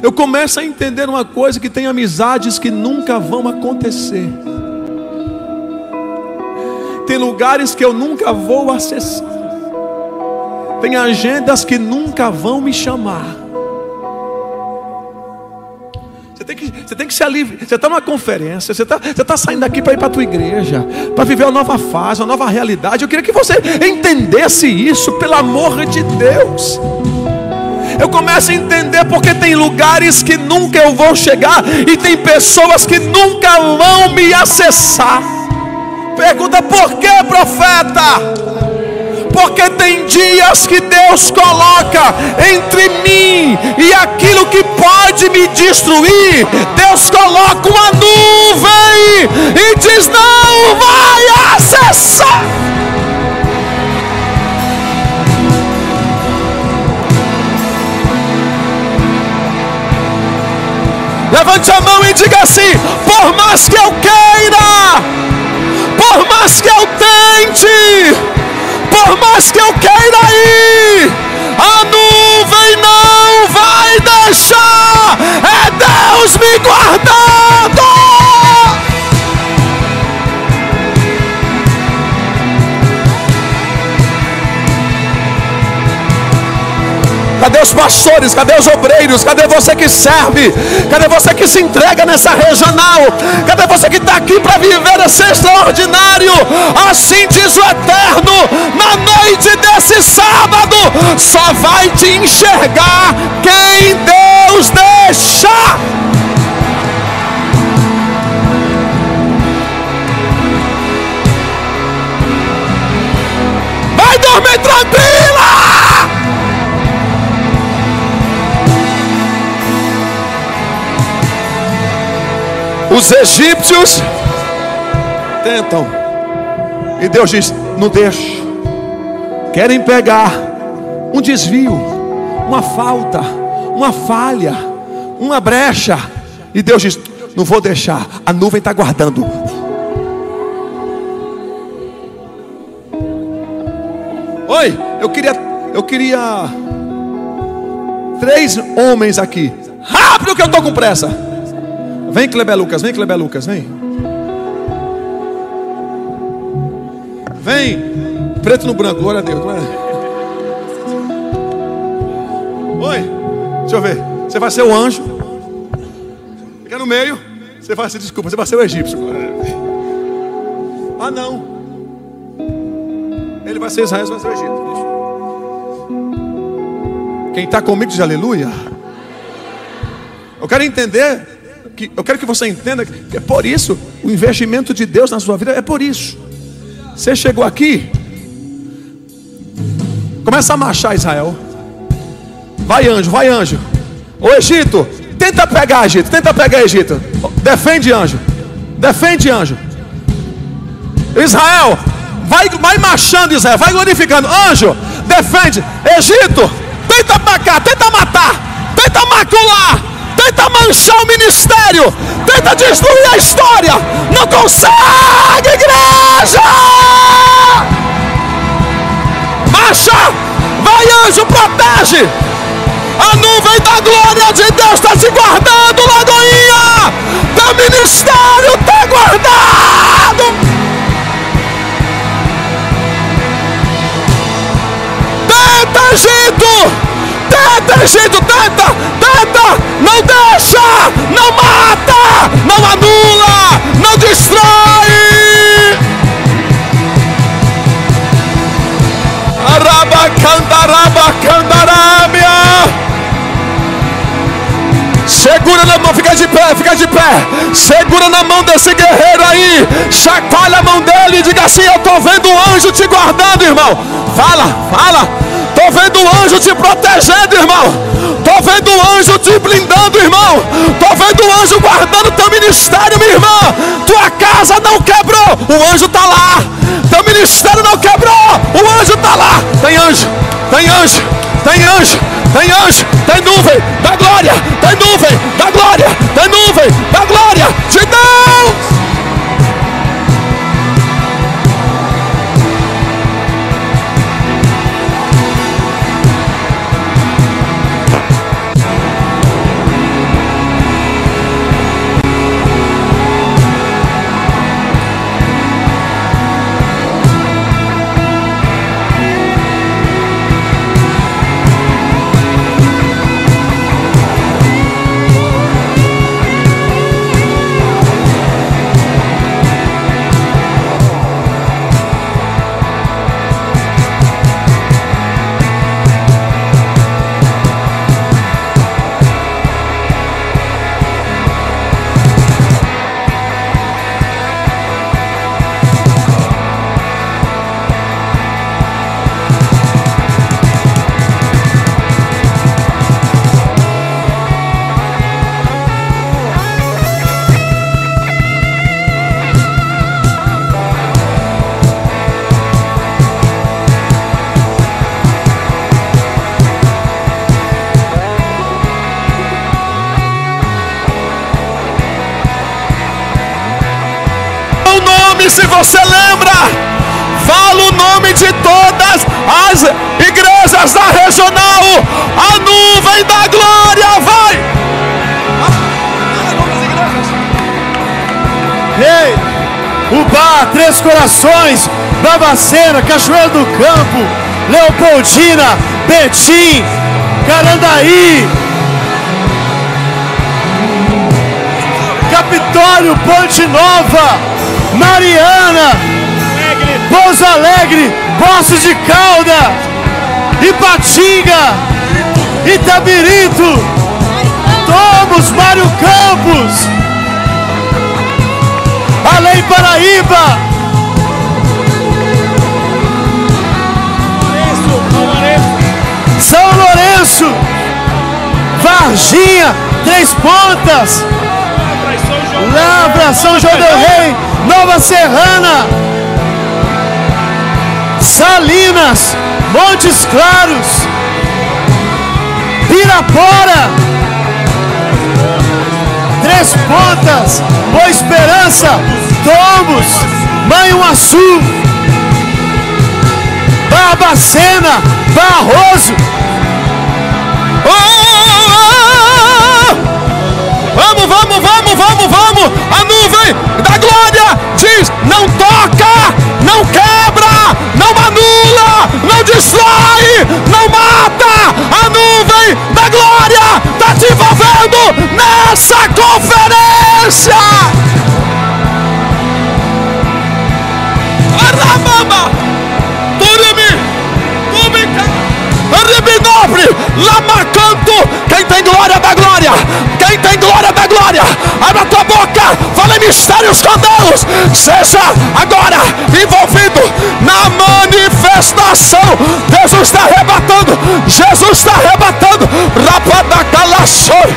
Eu começo a entender uma coisa, que tem amizades que nunca vão acontecer. Tem lugares que eu nunca vou acessar. Tem agendas que nunca vão me chamar. Você tem que se aliviar. Você está numa conferência, você está saindo daqui para ir para a tua igreja, para viver uma nova fase, uma nova realidade. Eu queria que você entendesse isso, pelo amor de Deus. Eu começo a entender porque tem lugares que nunca eu vou chegar, e tem pessoas que nunca vão me acessar. Pergunta: por que, profeta? Porque tem dias que Deus coloca entre mim e aquilo que pode me destruir. Deus coloca uma nuvem e diz: não vai acessar. Levante a mão e diga assim: por mais que eu queira, por mais guardando. Cadê os pastores? Cadê os obreiros? Cadê você que serve? Cadê você que se entrega nessa regional? Cadê você que está aqui para viver esse extraordinário? Assim diz o Eterno: na noite desse sábado só vai te enxergar quem Deus deixar. Vai dormir tranquila. Os egípcios tentam, e Deus diz: não deixa. Querem pegar um desvio, uma falta, uma falha, uma brecha, e Deus diz: não vou deixar. A nuvem está guardando. Oi, eu queria 3 homens aqui. Rápido que eu estou com pressa. Vem, Kleber Lucas, vem, Kleber Lucas, vem. Vem, preto no branco, glória a Deus. Oi, deixa eu ver. Você vai ser o anjo. Fica no meio. Você vai ser, desculpa, você vai ser o egípcio. Ah, não. Ele vai ser Israel, você vai ser o Egito. Quem está comigo diz aleluia. Eu quero entender. Eu quero que você entenda que é por isso o investimento de Deus na sua vida. É por isso. Você chegou aqui, começa a marchar, Israel. Vai anjo, vai anjo. Ô Egito, tenta pegar Egito, tenta pegar Egito. Defende anjo, defende anjo. Israel, vai marchando, Israel, vai glorificando. Anjo, defende. Egito, tenta atacar, tenta matar, tenta macular, tenta manchar o ministério, tenta destruir a história. Não consegue, igreja. Marcha, vai anjo, protege. A nuvem da glória de Deus está te guardando, Lagoinha. Teu ministério está guardado. Tenta, Egito. Tenta, Egito, tenta, tenta. Não deixa, não mata, não anula, não destrói. Arabacandarábia. Segura na mão, fica de pé, fica de pé. Segura na mão desse guerreiro aí. Chacoalha a mão dele e diga assim: eu estou vendo um anjo te guardando, irmão. Fala, fala. Estou vendo um anjo te protegendo, irmão. Estou vendo um anjo te blindando, irmão. Estou vendo um anjo guardando teu ministério, minha irmã. Tua casa não quebrou, o anjo está lá. Teu ministério não quebrou, o anjo está lá. Tem anjo, tem anjo, tem anjo, tem anjo, tem nuvem da glória, tem nuvem da glória, tem nuvem da glória de Deus. Se você lembra, fala o nome de todas as igrejas da regional. A nuvem da glória vai. Ei, Ubá, Três Corações, Barbacena, Cachoeiro do Campo, Leopoldina, Betim, Carandaí, Capitólio, Ponte Nova, Mariana, Pouso Alegre, Poços de Calda, Ipatinga, Itabirito, Tomos, Mário Campos, Além Paraíba, São Lourenço, Varginha, Três Pontas, Lavra, São João del Rei, Nova Serrana, Salinas, Montes Claros, Pirapora, Três Pontas, Boa Esperança, Tombos, Manhuaçu, Barbacena, Barroso. Vamos! A nuvem da glória diz: não toca, não quebra, não anula, não destrói, não mata. A nuvem da glória está te envolvendo nessa conferência. Arababa, Turimi, Tubica, Ribinobre, Lamacanto. Quem tem glória da glória? Quem tem glória da glória? Abra a tua boca, fala em mistérios com Deus. Seja agora envolvido na manifestação. Jesus está arrebatando. Jesus está arrebatando. Rapadacalaçoi.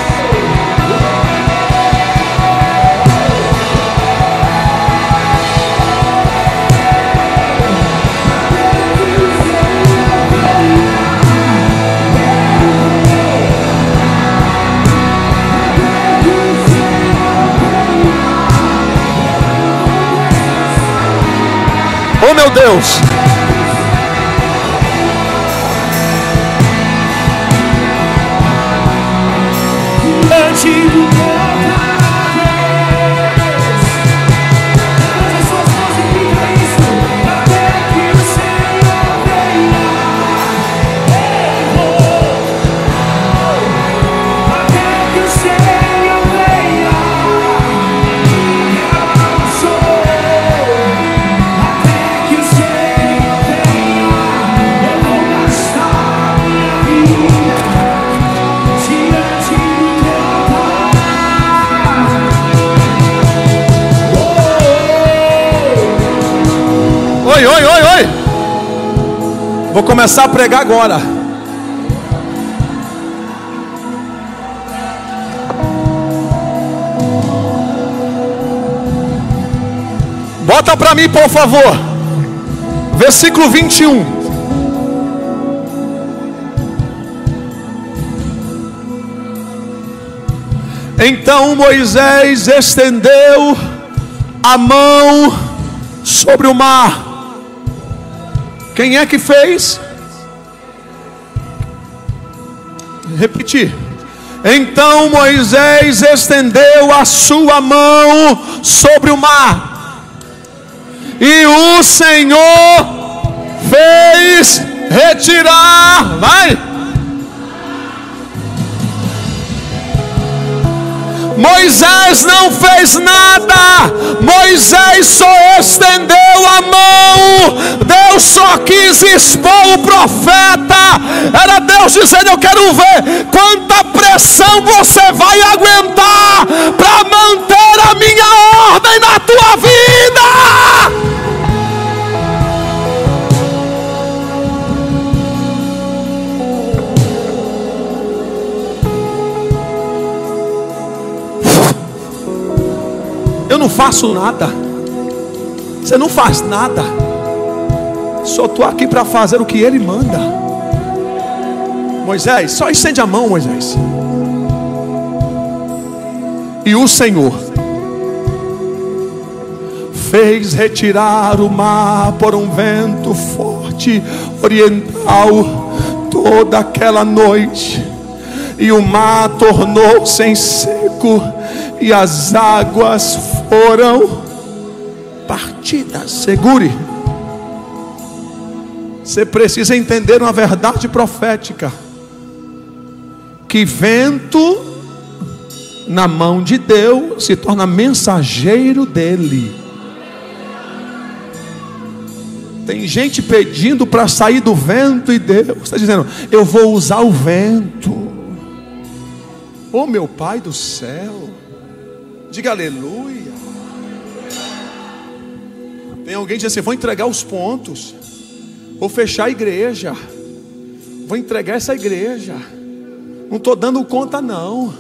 Oh meu Deus! Antigo Oi! Vou começar a pregar agora. Bota para mim, por favor. Versículo 21. Então Moisés estendeu a mão sobre o mar. Quem é que fez? Repetir. Então Moisés estendeu a sua mão sobre o mar, e o Senhor fez retirar. Vai. Moisés não fez nada. Moisés só estendeu a mão. Deus só quis expor o profeta. Era Deus dizendo: eu quero ver quanta pressão você vai aguentar para manter a minha ordem na tua vida. Eu não faço nada. Você não faz nada. Só estou aqui para fazer o que Ele manda. Moisés, só estende a mão, Moisés. E o Senhor fez retirar o mar por um vento forte oriental toda aquela noite, e o mar tornou-se em seco, e as águas foram contrapartida. Segure. Você precisa entender uma verdade profética: que vento na mão de Deus se torna mensageiro dele. Tem gente pedindo para sair do vento, e Deus está dizendo: eu vou usar o vento. Oh, meu Pai do céu, diga aleluia. Tem alguém que diz assim: vou entregar os pontos, vou fechar a igreja, vou entregar essa igreja, não estou dando conta não.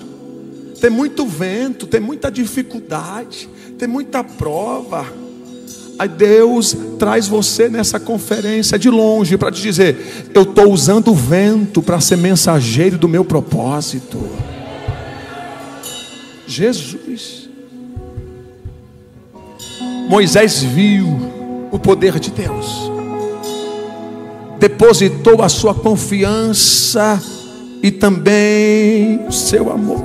Tem muito vento, tem muita dificuldade, tem muita prova. Aí Deus traz você nessa conferência de longe para te dizer: eu estou usando o vento para ser mensageiro do meu propósito. Jesus. Moisés viu o poder de Deus, depositou a sua confiança e também o seu amor.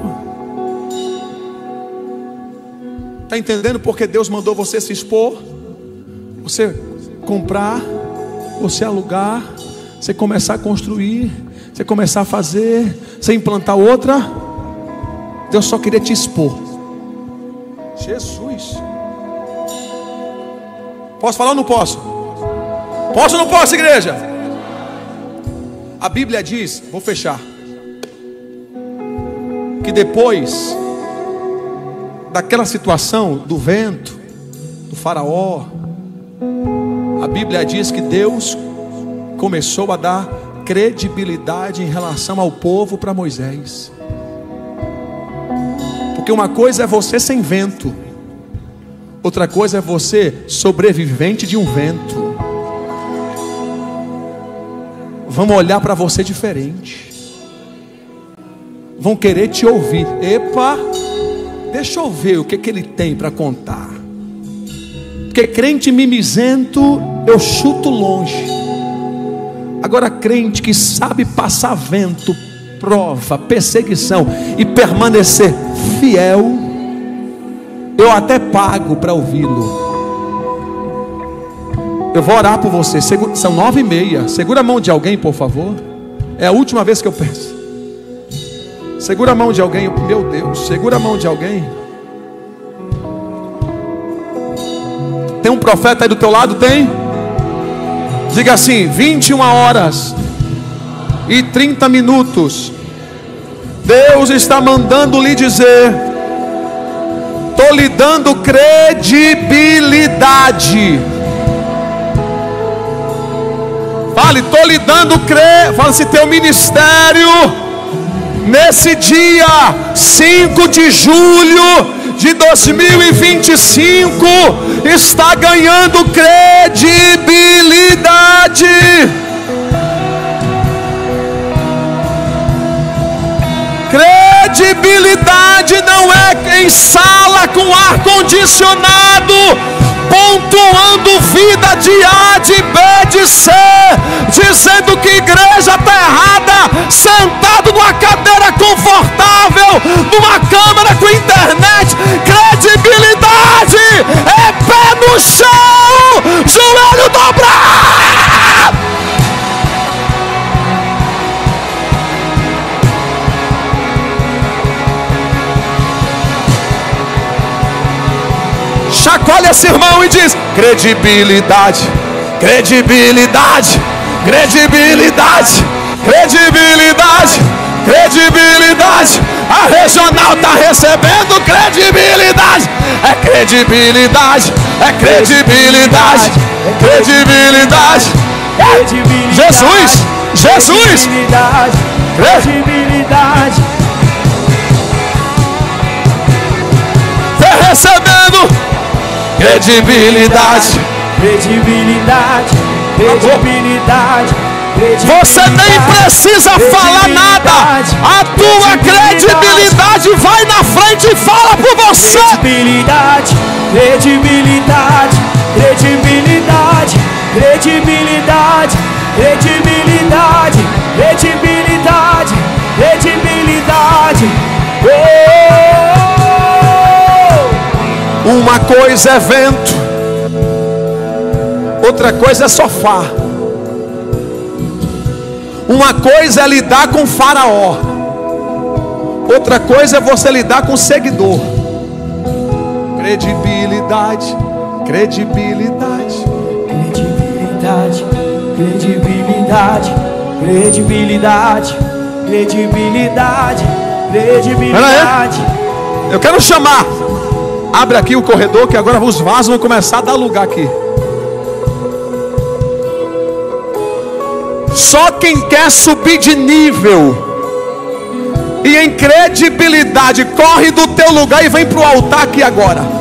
Está entendendo porque Deus mandou você se expor? Você comprar, você alugar, você começar a construir, você começar a fazer, você implantar outra. Deus só queria te expor. Jesus. Posso falar ou não posso? Posso ou não posso, igreja? A Bíblia diz, vou fechar, que depois daquela situação do vento, do faraó, a Bíblia diz que Deus começou a dar credibilidade em relação ao povo para Moisés. Porque uma coisa é você sem vento, outra coisa é você sobrevivente de um vento. Vão olhar para você diferente, vão querer te ouvir. Epa, deixa eu ver o que ele tem para contar. Porque crente mimizento eu chuto longe. Agora crente que sabe passar vento, prova, perseguição e permanecer fiel, eu até pago para ouvi-lo. Eu vou orar por você. São 9h30. Segura a mão de alguém, por favor. É a última vez que eu peço. Segura a mão de alguém. Meu Deus, segura a mão de alguém. Tem um profeta aí do teu lado? Tem? Diga assim: 21h30. Deus está mandando lhe dizer: estou lhe dando credibilidade. Fale, estou lhe dando fala se teu ministério nesse dia 5 de julho de 2025 está ganhando credibilidade. Credibilidade não é em sala com ar condicionado, pontuando vida de A, de B, de C, dizendo que igreja está errada, sentado numa cadeira confortável, numa câmera com internet. Credibilidade é pé no chão, joelho dobrado. Chacoalha esse irmão e diz: credibilidade, credibilidade, credibilidade, credibilidade, credibilidade. A regional está recebendo credibilidade. É credibilidade, é credibilidade, credibilidade. Jesus, Jesus, credibilidade. Está recebendo credibilidade, credibilidade, credibilidade. Você nem precisa falar nada. A tua credibilidade vai na frente e fala por você. Credibilidade, credibilidade, credibilidade, credibilidade, credibilidade, credibilidade, credibilidade. Uma coisa é vento, outra coisa é sofá. Uma coisa é lidar com Faraó, outra coisa é você lidar com seguidor. Credibilidade, credibilidade, credibilidade, credibilidade, credibilidade, credibilidade, credibilidade. Eu quero chamar. Abre aqui o corredor, que agora os vasos vão começar a dar lugar aqui. Só quem quer subir de nível e em credibilidade, corre do teu lugar e vem para o altar aqui agora.